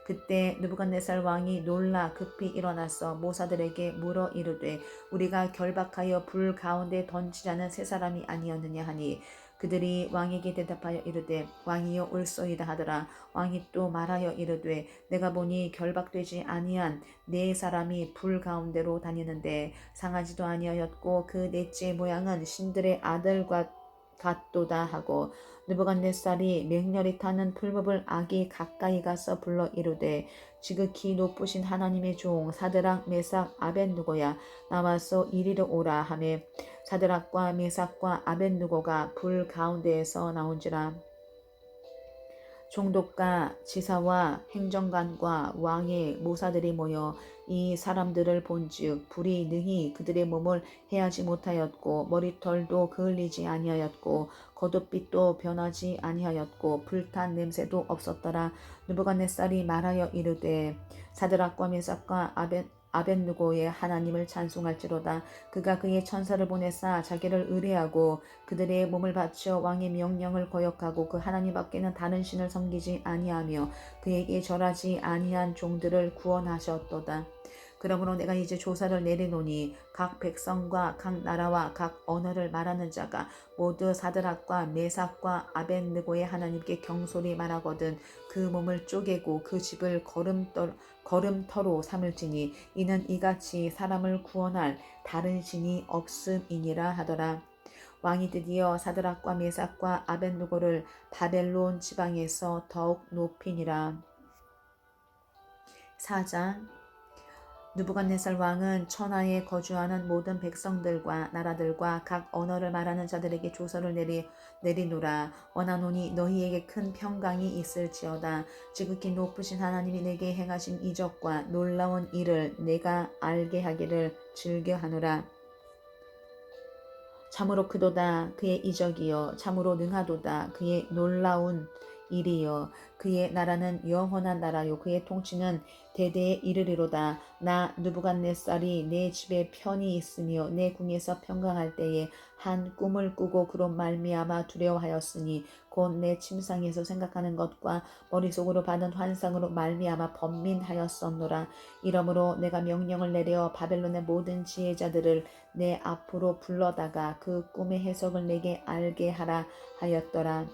Speaker 1: 그때 느부갓네살 왕이 놀라 급히 일어나서 모사들에게 물어 이르되 우리가 결박하여 불 가운데 던지자는 세 사람이 아니었느냐 하니 그들이 왕에게 대답하여 이르되 왕이여 옳소이다 하더라. 왕이 또 말하여 이르되 내가 보니 결박되지 아니한 네 사람이 불 가운데로 다니는데 상하지도 아니하였고 그 넷째 모양은 신들의 아들과 같도다 하고 느부갓네살이 맹렬히 타는 풀무불 악이 가까이 가서 불러 이르되 지극히 높으신 하나님의 종 사드락 메삭 아벳누고야 나와서 이리로 오라 하며 사드락과 메삭과 아벳누고가 불 가운데에서 나온지라. 총독과 지사와 행정관과 왕의 모사들이 모여 이 사람들을 본즉 불이 능히 그들의 몸을 해하지 못하였고 머리털도 그을리지 아니하였고 겉옷빛도 변하지 아니하였고 불탄 냄새도 없었더라. 느부갓네살이 말하여 이르되 사드락과 메삭과 아벳누고의 하나님을 찬송할지로다. 그가 그의 천사를 보내사 자기를 의뢰하고 그들의 몸을 바쳐 왕의 명령을 거역하고 그 하나님 밖에는 다른 신을 섬기지 아니하며 그에게 절하지 아니한 종들을 구원하셨도다. 그러므로 내가 이제 조사를 내리노니 각 백성과 각 나라와 각 언어를 말하는 자가 모두 사드락과 메삭과 아벳느고의 하나님께 경솔히 말하거든 그 몸을 쪼개고 그 집을 걸음터로 삼을지니 이는 이같이 사람을 구원할 다른 신이 없음이니라 하더라. 왕이 드디어 사드락과 메삭과 아벳느고를 바벨론 지방에서 더욱 높이니라. 4장 느부갓네살 왕은 천하에 거주하는 모든 백성들과 나라들과 각 언어를 말하는 자들에게 조서를 내리노라. 원하노니 너희에게 큰 평강이 있을지어다. 지극히 높으신 하나님이 내게 행하신 이적과 놀라운 일을 내가 알게 하기를 즐겨하노라. 참으로 크도다 그의 이적이여 참으로 능하도다 그의 놀라운 이리여. 그의 나라는 영원한 나라요 그의 통치는 대대에 이르리로다. 나 느부갓네살이 내 집에 편히 있으며 내 궁에서 평강할 때에 한 꿈을 꾸고 그로 말미암아 두려워하였으니 곧 내 침상에서 생각하는 것과 머릿속으로 받은 환상으로 말미암아 번민하였었노라. 이러므로 내가 명령을 내려 바벨론의 모든 지혜자들을 내 앞으로 불러다가 그 꿈의 해석을 내게 알게 하라 하였더라.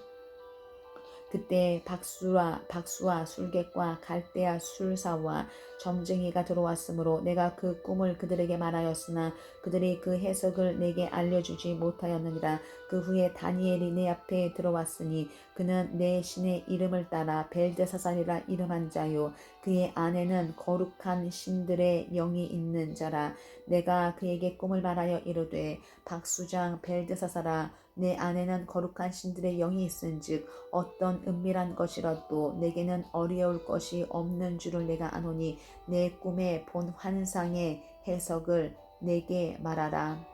Speaker 1: 그때 박수와 술객과 갈대아 술사와 점쟁이가 들어왔으므로 내가 그 꿈을 그들에게 말하였으나 그들이 그 해석을 내게 알려주지 못하였느니라. 그 후에 다니엘이 내 앞에 들어왔으니 그는 내 신의 이름을 따라 벨드사살이라 이름한 자요 그의 안에는 거룩한 신들의 영이 있는 자라. 내가 그에게 꿈을 말하여 이르되 박수장 벨드사살아 내 안에는 거룩한 신들의 영이 있은즉 어떤 은밀한 것이라도 내게는 어려울 것이 없는 줄을 내가 아노니 내 꿈에 본 환상의 해석을 내게 말하라.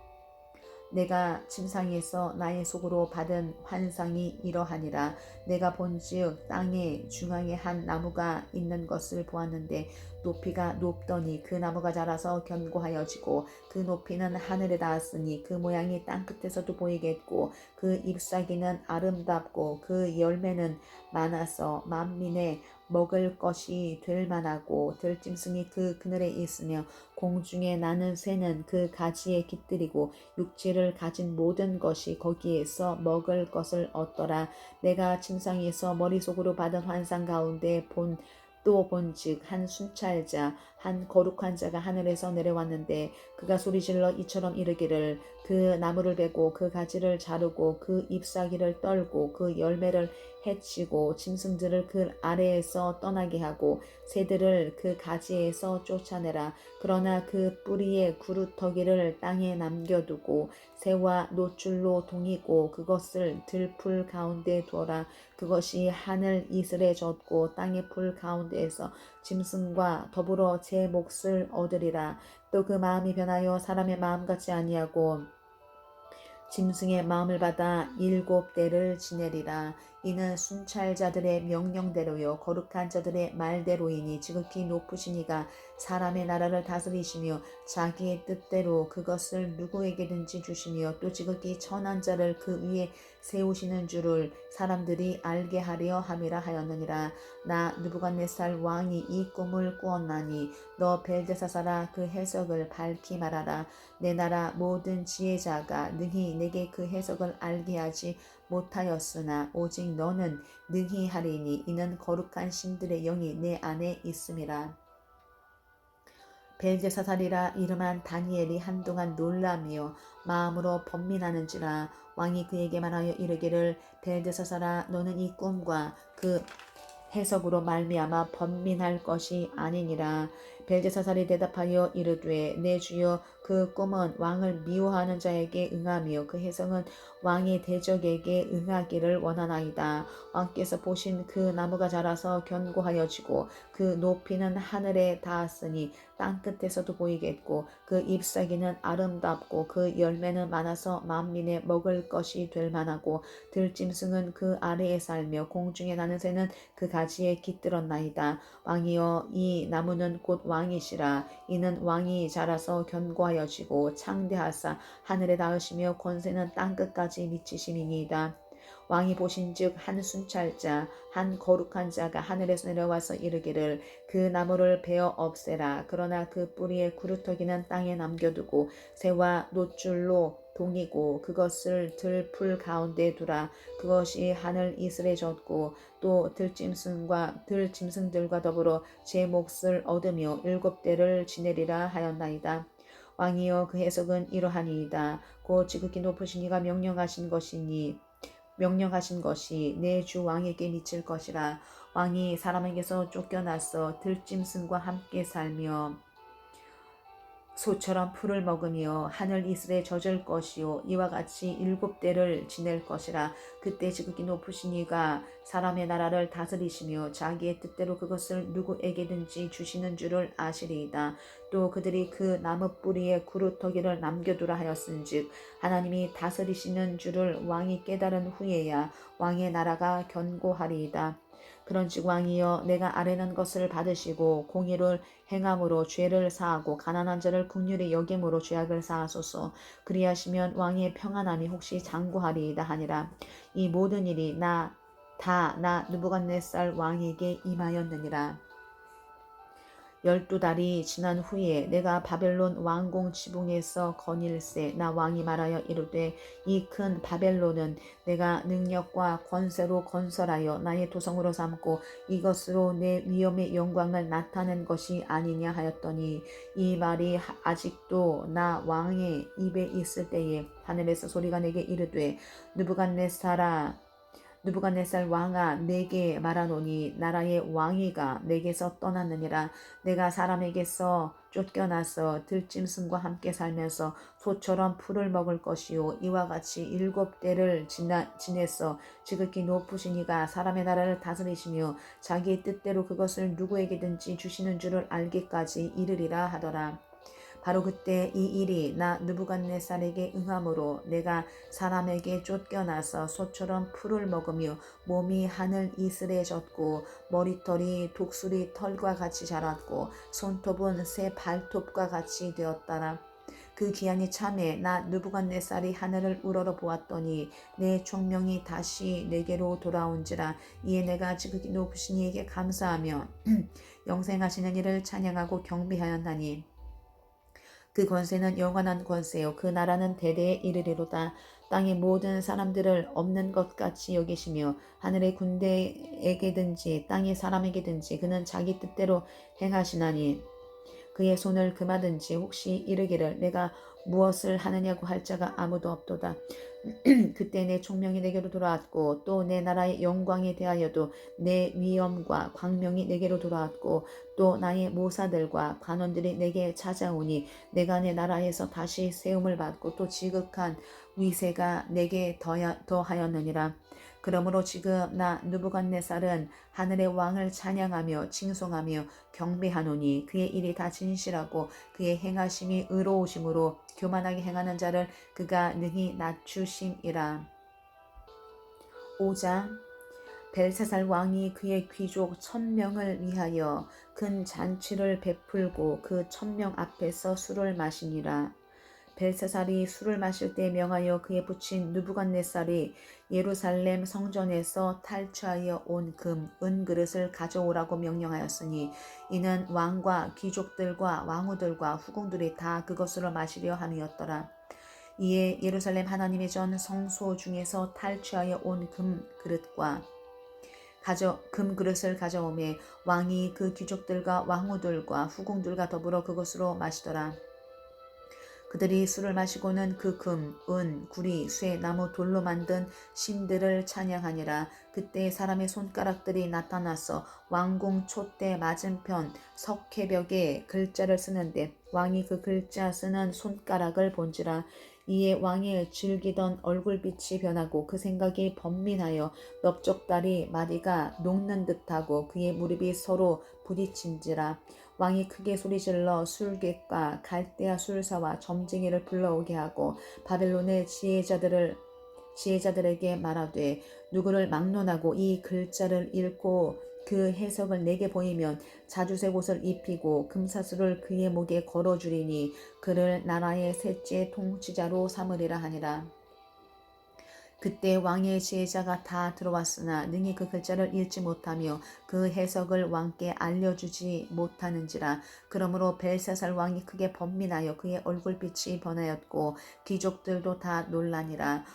Speaker 1: 내가 침상에서 나의 속으로 받은 환상이 이러하니라. 내가 본즉 땅의 중앙에 한 나무가 있는 것을 보았는데 높이가 높더니 그 나무가 자라서 견고하여지고 그 높이는 하늘에 닿았으니 그 모양이 땅끝에서도 보이겠고 그 잎사귀는 아름답고 그 열매는 많아서 만민의 먹을 것이 될 만하고 들짐승이 그 그늘에 있으며 공중에 나는 새는 그 가지에 깃들이고 육체를 가진 모든 것이 거기에서 먹을 것을 얻더라. 내가 침상에서 머릿속으로 받은 환상 가운데 또 본즉 한 순찰자 한 거룩한 자가 하늘에서 내려왔는데 그가 소리질러 이처럼 이르기를 그 나무를 베고 그 가지를 자르고 그 잎사귀를 떨고 그 열매를 해치고 짐승들을 그 아래에서 떠나게 하고 새들을 그 가지에서 쫓아내라. 그러나 그 뿌리의 구루터기를 땅에 남겨두고 새와 노줄로 동이고 그것을 들풀 가운데 두어라. 그것이 하늘 이슬에 젖고 땅의 풀 가운데에서 짐승과 더불어 제 몫을 얻으리라. 또 그 마음이 변하여 사람의 마음 같지 아니하고 짐승의 마음을 받아 7대를 지내리라. 이는 순찰자들의 명령대로요 거룩한 자들의 말대로이니 지극히 높으신 이가 사람의 나라를 다스리시며 자기의 뜻대로 그것을 누구에게든지 주시며 또 지극히 천한 자를 그 위에 세우시는 줄을 사람들이 알게 하려 함이라 하였느니라. 나 느부갓네살 왕이 이 꿈을 꾸었나니 너 벨드사살아 그 해석을 밝히 말하라. 내 나라 모든 지혜자가 능히 내게 그 해석을 알게 하지 못하였으나 오직 너는 능히 하리니 이는 거룩한 신들의 영이 내 안에 있음이라. 벨드사살이라 이름한 다니엘이 한동안 놀라며 마음으로 번민하는지라. 왕이 그에게 말하여 이르기를 벨드사살아 너는 이 꿈과 그 해석으로 말미암아 번민할 것이 아니니라. 벨드사살이 대답하여 이르되 내 주여 그 꿈은 왕을 미워하는 자에게 응하며 그 해석은 왕의 대적에게 응하기를 원하나이다. 왕께서 보신 그 나무가 자라서 견고하여지고 그 높이는 하늘에 닿았으니 땅끝에서도 보이겠고 그 잎사귀는 아름답고 그 열매는 많아서 만민의 먹을 것이 될 만하고 들짐승은 그 아래에 살며 공중에 나는 새는 그 가지에 깃들었나이다. 왕이여 이 나무는 곧 왕이시라. 이는 왕이 자라서 견고하여지고 창대하사 하늘에 닿으시며 권세는 땅끝까지 미치심이니이다. 왕이 보신즉 한 순찰자 한 거룩한 자가 하늘에서 내려와서 이르기를 그 나무를 베어 없애라. 그러나 그 뿌리의 구루터기는 땅에 남겨두고 새와 노줄로 동이고 그것을 들풀 가운데 두라. 그것이 하늘 이슬에 젖고 또 들짐승들과 더불어 제 몫을 얻으며 7대를 지내리라 하였나이다. 왕이여 그 해석은 이러하니이다. 곧 지극히 높으신 이가 명령하신 것이 내 주 왕에게 미칠 것이라. 왕이 사람에게서 쫓겨나서 들짐승과 함께 살며 소처럼 풀을 먹으며 하늘 이슬에 젖을 것이요 이와 같이 7대를 지낼 것이라. 그때 지극히 높으신 이가 사람의 나라를 다스리시며 자기의 뜻대로 그것을 누구에게든지 주시는 줄을 아시리이다. 또 그들이 그 나무 뿌리에 구루터기를 남겨두라 하였은즉 하나님이 다스리시는 줄을 왕이 깨달은 후에야 왕의 나라가 견고하리이다. 그런즉 왕이여 내가 아뢰는 것을 받으시고 공의를 행함으로 죄를 사하고 가난한 자를 긍휼히 여김으로 죄악을 사하소서. 그리하시면 왕의 평안함이 혹시 장구하리이다 하니라. 이 모든 일이 나 느부갓네살 왕에게 임하였느니라. 12달이 지난 후에 내가 바벨론 왕궁 지붕에서 거닐세. 나 왕이 말하여 이르되 이 큰 바벨론은 내가 능력과 권세로 건설하여 나의 도성으로 삼고 이것으로 내 위엄의 영광을 나타낸 것이 아니냐 하였더니 이 말이 아직도 나 왕의 입에 있을 때에 하늘에서 소리가 내게 이르되 느부갓네살 왕아 내게 말하노니 나라의 왕위가 내게서 떠났느니라. 내가 사람에게서 쫓겨나서 들짐승과 함께 살면서 소처럼 풀을 먹을 것이요 이와 같이 7대를 지냈어. 지극히 높으신 이가 사람의 나라를 다스리시며 자기의 뜻대로 그것을 누구에게든지 주시는 줄을 알기까지 이르리라 하더라. 바로 그때 이 일이 나 느부갓네살에게 응함으로 내가 사람에게 쫓겨나서 소처럼 풀을 먹으며 몸이 하늘 이슬에 젖고 머리털이 독수리 털과 같이 자랐고 손톱은 새 발톱과 같이 되었더라. 그 기한이 참에 나 느부갓네살이 하늘을 우러러 보았더니 내 총명이 다시 내게로 돌아온지라. 이에 내가 지극히 높으신 이에게 감사하며 영생하시는 이를 찬양하고 경배하였나니 그 권세는 영원한 권세요 그 나라는 대대에 이르리로다. 땅의 모든 사람들을 없는 것 같이 여기시며 하늘의 군대에게든지 땅의 사람에게든지 그는 자기 뜻대로 행하시나니 그의 손을 금하든지 혹시 이르기를 내가 무엇을 하느냐고 할 자가 아무도 없도다. 그때 내 총명이 내게로 돌아왔고 또 내 나라의 영광에 대하여도 내 위엄과 광명이 내게로 돌아왔고 또 나의 모사들과 관원들이 내게 찾아오니 내가 내 나라에서 다시 세움을 받고 또 지극한 위세가 내게 더하였느니라. 그러므로 지금 나 느부갓네살은 하늘의 왕을 찬양하며 칭송하며 경배하노니 그의 일이 다 진실하고 그의 행하심이 의로우심으로 교만하게 행하는 자를 그가 능히 낮추심이라. 5장 벨사살 왕이 그의 귀족 1000명을 위하여 큰 잔치를 베풀고 그 1000명 앞에서 술을 마시니라. 벨사살이 술을 마실 때 명하여 그의 부친 느부갓네살이 예루살렘 성전에서 탈취하여 온 금, 은 그릇을 가져오라고 명령하였으니 이는 왕과 귀족들과 왕후들과 후궁들이 다 그것으로 마시려 함이었더라. 이에 예루살렘 하나님의 전 성소 중에서 탈취하여 온 금 그릇을 가져오매 왕이 그 귀족들과 왕후들과 후궁들과 더불어 그것으로 마시더라. 그들이 술을 마시고는 그 금, 은, 구리, 쇠, 나무, 돌로 만든 신들을 찬양하니라. 그때 사람의 손가락들이 나타나서 왕궁 촛대 맞은편 석회벽에 글자를 쓰는데 왕이 그 글자 쓰는 손가락을 본지라. 이에 왕이 즐기던 얼굴빛이 변하고 그 생각이 번민하여 넓적다리 마디가 녹는 듯하고 그의 무릎이 서로 부딪힌지라. 왕이 크게 소리질러 술객과 갈대아 술사와 점쟁이를 불러오게 하고 바벨론의 지혜자들에게 말하되 누구를 막론하고 이 글자를 읽고 그 해석을 내게 보이면 자주색 옷을 입히고 금사슬을 그의 목에 걸어주리니 그를 나라의 셋째 통치자로 삼으리라 하니라. 그때 왕의 지혜자가 다 들어왔으나 능히 그 글자를 읽지 못하며 그 해석을 왕께 알려주지 못하는지라. 그러므로 벨사살 왕이 크게 번민하여 그의 얼굴빛이 변하였고 귀족들도 다 놀라니라.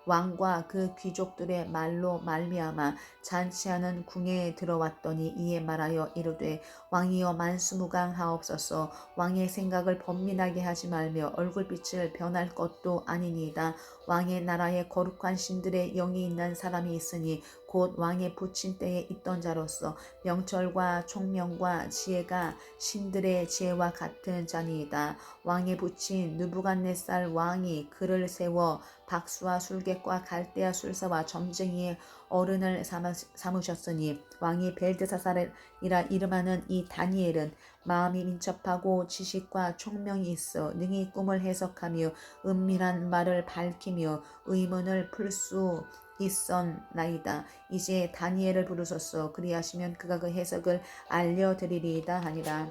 Speaker 1: 왕과 그 귀족들의 말로 말미암아 잔치하는 궁에 들어왔더니 이에 말하여 이르되 왕이여 만수무강하옵소서. 왕의 생각을 번민하게 하지 말며 얼굴빛을 변할 것도 아니니이다. 왕의 나라에 거룩한 신들의 영이 있는 사람이 있으니 곧 왕의 부친 때에 있던 자로서 명철과 총명과 지혜가 신들의 지혜와 같은 자니이다. 왕의 부친 느부갓네살 왕이 그를 세워 박수와 술객과 갈대아 술사와 점쟁이의 어른을 삼으셨으니 왕이 벨드사살이라 이름하는 이 다니엘은 마음이 민첩하고 지식과 총명이 있어 능히 꿈을 해석하며 은밀한 말을 밝히며 의문을 풀 수 있었나이다. 이제 다니엘을 부르소서. 그리하시면 그가 그 해석을 알려드리리이다 하니라.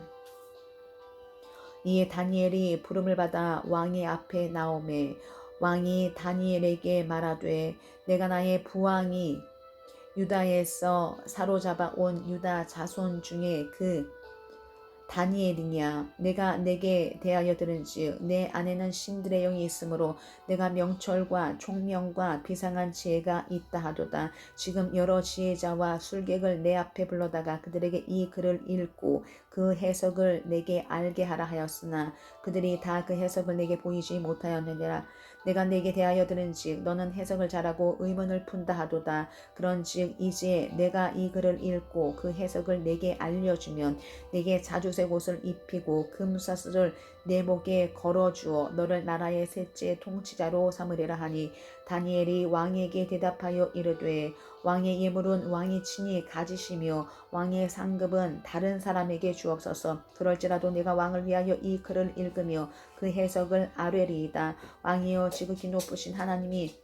Speaker 1: 이에 다니엘이 부름을 받아 왕의 앞에 나오매 왕이 다니엘에게 말하되 내가 나의 부왕이 유다에서 사로잡아 온 유다 자손 중에 그 다니엘이냐. 내가 내게 대하여 들은즉 내 안에는 신들의 영이 있으므로 내가 명철과 총명과 비상한 지혜가 있다 하도다. 지금 여러 지혜자와 술객을 내 앞에 불러다가 그들에게 이 글을 읽고 그 해석을 내게 알게 하라 하였으나 그들이 다 그 해석을 내게 보이지 못하였느니라. 내가 내게 대하여 들은즉 너는 해석을 잘하고 의문을 푼다 하도다. 그런즉 이제 내가 이 글을 읽고 그 해석을 내게 알려주면 내게 자주색 옷을 입히고 금사슬을 내 목에 걸어주어 너를 나라의 셋째 통치자로 삼으리라 하니 다니엘이 왕에게 대답하여 이르되 왕의 예물은 왕이 친히 가지시며 왕의 상급은 다른 사람에게 주옵소서. 그럴지라도 내가 왕을 위하여 이 글을 읽으며 그 해석을 아뢰리이다. 왕이여 지극히 높으신 하나님이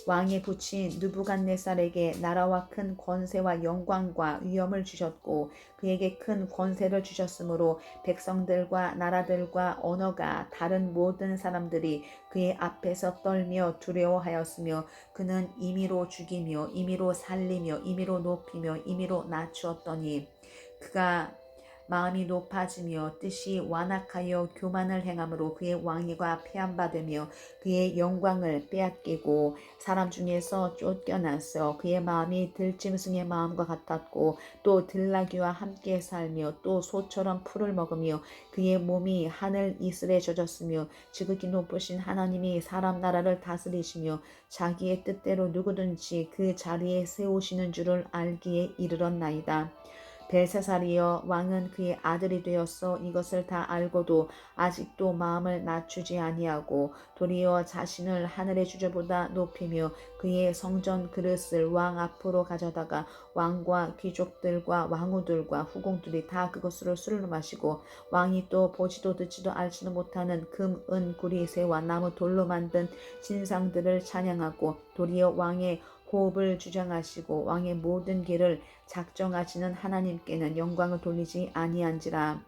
Speaker 1: 왕의 부친 느부갓네살에게 나라와 큰 권세와 영광과 위엄을 주셨고 그에게 큰 권세를 주셨으므로 백성들과 나라들과 언어가 다른 모든 사람들이 그의 앞에서 떨며 두려워하였으며 그는 임의로 죽이며 임의로 살리며 임의로 높이며 임의로 낮추었더니 그가 마음이 높아지며 뜻이 완악하여 교만을 행함으로 그의 왕위가 폐함받으며 그의 영광을 빼앗기고 사람 중에서 쫓겨나서 그의 마음이 들짐승의 마음과 같았고 또 들나귀와 함께 살며 또 소처럼 풀을 먹으며 그의 몸이 하늘 이슬에 젖었으며 지극히 높으신 하나님이 사람 나라를 다스리시며 자기의 뜻대로 누구든지 그 자리에 세우시는 줄을 알기에 이르렀나이다. 벨사살이여 왕은 그의 아들이 되었어 이것을 다 알고도 아직도 마음을 낮추지 아니하고 도리어 자신을 하늘의 주저보다 높이며 그의 성전 그릇을 왕 앞으로 가져다가 왕과 귀족들과 왕후들과 후궁들이 다 그것으로 술을 마시고 왕이 또 보지도 듣지도 알지도 못하는 금, 은, 구리, 새와 나무 돌로 만든 신상들을 찬양하고 도리어 왕의 호흡을 주장하시고 왕의 모든 길을 작정하시는 하나님께는 영광을 돌리지 아니한지라.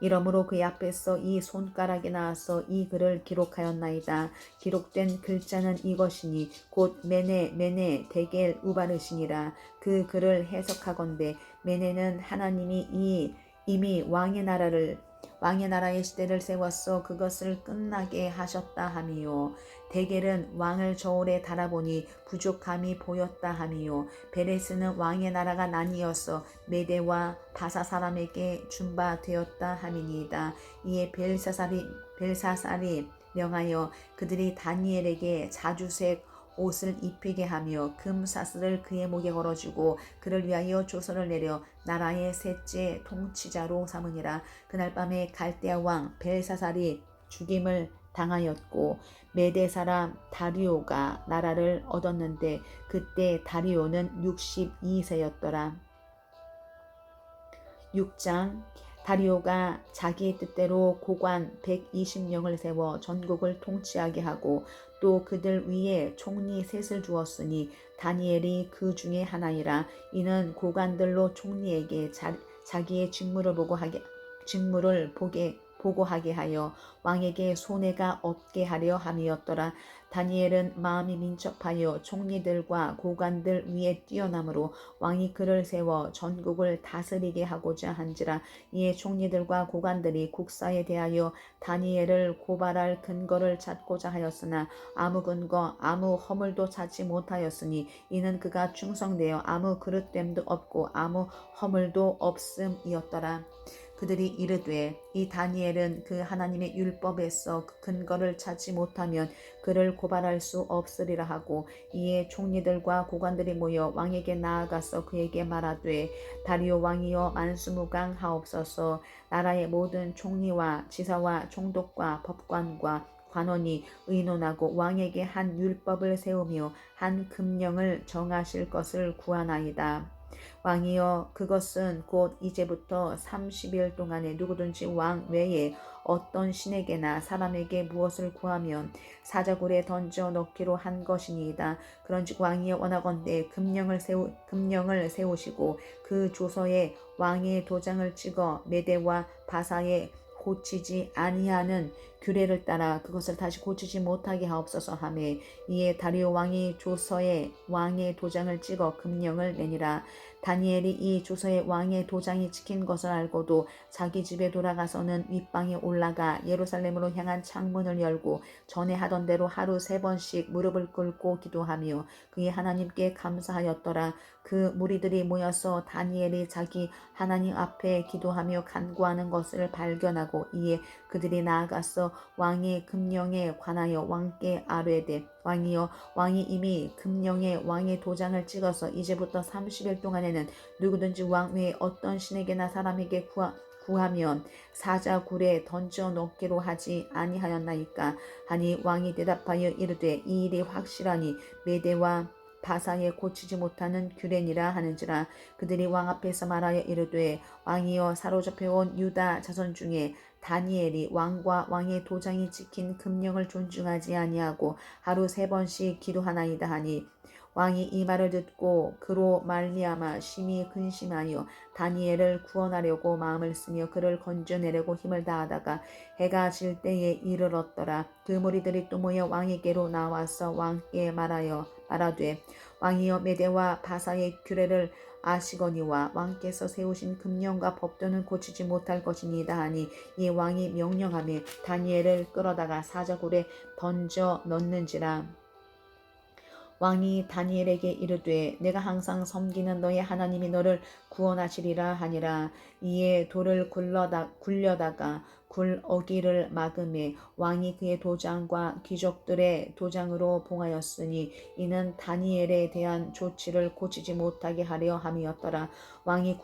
Speaker 1: 이러므로 그의 앞에서 이 손가락에 나와서 이 글을 기록하였나이다. 기록된 글자는 이것이니 곧 메네 데겔 우바르시니라. 그 글을 해석하건대 메네는 하나님이 이미 왕의 나라의 시대를 세웠어 그것을 끝나게 하셨다 함이요. 데겔은 왕을 저울에 달아보니 부족함이 보였다 함이요. 베레스는 왕의 나라가 나뉘어서 메대와 바사 사람에게 준바되었다 함이니이다. 이에 벨사살이 명하여 그들이 다니엘에게 자주색 옷을 입히게 하며 금사슬을 그의 목에 걸어주고 그를 위하여 조서를 내려 나라의 셋째 통치자로 삼으니라. 그날 밤에 갈대아 왕 벨사살이 죽임을 당하였고 메대 사람 다리오가 나라를 얻었는데 그때 다리오는 62세였더라. 6장 다리오가 자기의 뜻대로 고관 120명을 세워 전국을 통치하게 하고 또 그들 위에 총리 셋을 주었으니 다니엘이 그 중에 하나이라. 이는 고관들로 총리에게 자기의 직무를 보고하게 하여 왕에게 손해가 없게 하려 함이었더라. 다니엘은 마음이 민첩하여 총리들과 고관들 위에 뛰어남으로 왕이 그를 세워 전국을 다스리게 하고자 한지라. 이에 총리들과 고관들이 국사에 대하여 다니엘을 고발할 근거를 찾고자 하였으나 아무 근거 아무 허물도 찾지 못하였으니 이는 그가 충성되어 아무 그릇됨도 없고 아무 허물도 없음이었더라. 그들이 이르되 이 다니엘은 그 하나님의 율법에서 그 근거를 찾지 못하면 그를 고발할 수 없으리라 하고, 이에 총리들과 고관들이 모여 왕에게 나아가서 그에게 말하되 다리오 왕이여 만수무강하옵소서. 나라의 모든 총리와 지사와 총독과 법관과 관원이 의논하고 왕에게 한 율법을 세우며 한 금령을 정하실 것을 구하나이다. 왕이여 그것은 곧 이제부터 30일 동안에 누구든지 왕 외에 어떤 신에게나 사람에게 무엇을 구하면 사자굴에 던져 넣기로 한 것이니이다. 그런즉 왕이여 원하건대 금령을 세우시고 그 조서에 왕의 도장을 찍어 메대와 바사에 고치지 아니하는 규례를 따라 그것을 다시 고치지 못하게 하옵소서 하매, 이에 다리오 왕이 조서에 왕의 도장을 찍어 금령을 내니라. 다니엘이 이 조서에 왕의 도장이 찍힌 것을 알고도 자기 집에 돌아가서는 윗방에 올라가 예루살렘으로 향한 창문을 열고 전에 하던 대로 하루 3번씩 무릎을 꿇고 기도하며 그의 하나님께 감사하였더라. 그 무리들이 모여서 다니엘이 자기 하나님 앞에 기도하며 간구하는 것을 발견하고, 이에 그들이 나아가서 왕의 금령에 관하여 왕께 아뢰되 왕이여 왕이 이미 금령에 왕의 도장을 찍어서 이제부터 30일 동안에는 누구든지 왕 외에 어떤 신에게나 사람에게 구하면 사자굴에 던져 넣기로 하지 아니하였나이까 하니, 왕이 대답하여 이르되 이 일이 확실하니 메대와 바사에 고치지 못하는 규례니라 하는지라. 그들이 왕 앞에서 말하여 이르되 왕이여 사로잡혀온 유다 자손 중에 다니엘이 왕과 왕의 도장이 찍힌 금령을 존중하지 아니하고 하루 3번씩 기도하나이다 하니, 왕이 이 말을 듣고 그로 말미암아 심히 근심하여 다니엘을 구원하려고 마음을 쓰며 그를 건져내려고 힘을 다하다가 해가 질 때에 이르렀더라. 그 무리들이 또 모여 왕에게로 나와서 왕께 말하되 왕이여 메대와 바사의 규례를 아시거니와 왕께서 세우신 금령과 법도는 고치지 못할 것이니이다 하니, 이 왕이 명령하며 다니엘을 끌어다가 사자굴에 던져 넣는지라. 왕이 다니엘에게 이르되 내가 항상 섬기는 너의 하나님이 너를 구원하시리라 하니라. 이에 돌을 굴려다가 굴 어기를 막음에 왕이 그의 도장과 귀족들의 도장으로 봉하였으니 이는 다니엘에 대한 조치를 고치지 못하게 하려 함이었더라. 왕이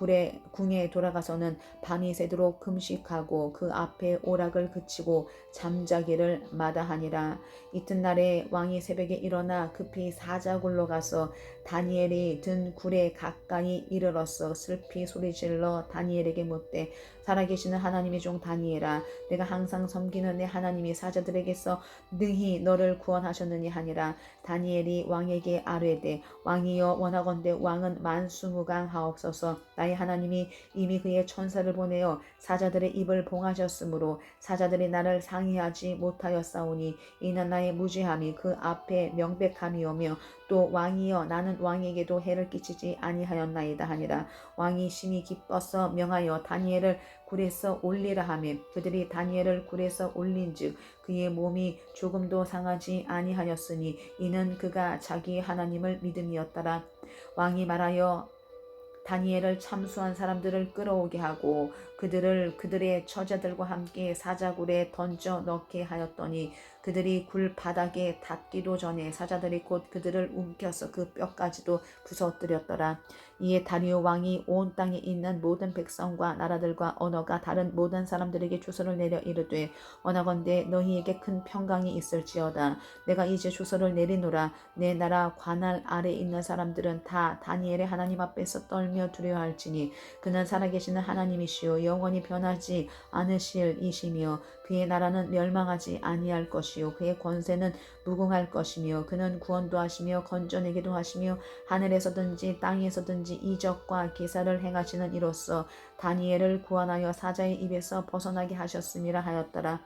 Speaker 1: 궁에 돌아가서는 밤이 새도록 금식하고 그 앞에 오락을 그치고 잠자기를 마다하니라. 이튿날에 왕이 새벽에 일어나 급히 사자굴로 가서 다니엘이 든 굴에 가까이 이르러서 슬피 소리질러 다니엘에게 묻되 살아계시는 하나님의 종 다니엘아, 내가 항상 섬기는 내 하나님이 사자들에게서 능히 너를 구원하셨느니 하니라. 다니엘이 왕에게 아뢰되 왕이여 원하건대 왕은 만수무강하옵소서. 나의 하나님이 이미 그의 천사를 보내어 사자들의 입을 봉하셨으므로 사자들이 나를 상의하지 못하였사오니 이는 나의 무죄함이 그 앞에 명백함이오며, 또 왕이여 나는 왕에게도 해를 끼치지 아니하였나이다 하니라. 왕이 심히 기뻐서 명하여 다니엘을 굴에서 올리라 하며 그들이 다니엘을 굴에서 올린즉 그의 몸이 조금도 상하지 아니하였으니 이는 그가 자기 하나님을 믿음이었더라. 왕이 말하여 다니엘을 참수한 사람들을 끌어오게 하고 그들을 그들의 처자들과 함께 사자굴에 던져 넣게 하였더니 그들이 굴 바닥에 닿기도 전에 사자들이 곧 그들을 움켜서 그 뼈까지도 부서뜨렸더라. 이에 다리오 왕이 온 땅에 있는 모든 백성과 나라들과 언어가 다른 모든 사람들에게 주소를 내려 이르되 원하건대 너희에게 큰 평강이 있을지어다. 내가 이제 주소를 내리노라. 내 나라 관할 아래 있는 사람들은 다 다니엘의 하나님 앞에서 떨며 두려워할지니 그는 살아계시는 하나님이시요 영원히 변하지 않으실 이시며 그의 나라는 멸망하지 아니할 것이요 그의 권세는 무궁할 것이며 그는 구원도 하시며 건져내기도 하시며 하늘에서든지 땅에서든지 이적과 기사를 행하시는 이로써 다니엘을 구원하여 사자의 입에서 벗어나게 하셨음이라 하였더라.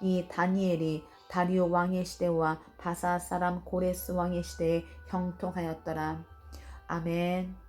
Speaker 1: 이 다니엘이 다리오 왕의 시대와 바사 사람 고레스 왕의 시대에 형통하였더라. 아멘.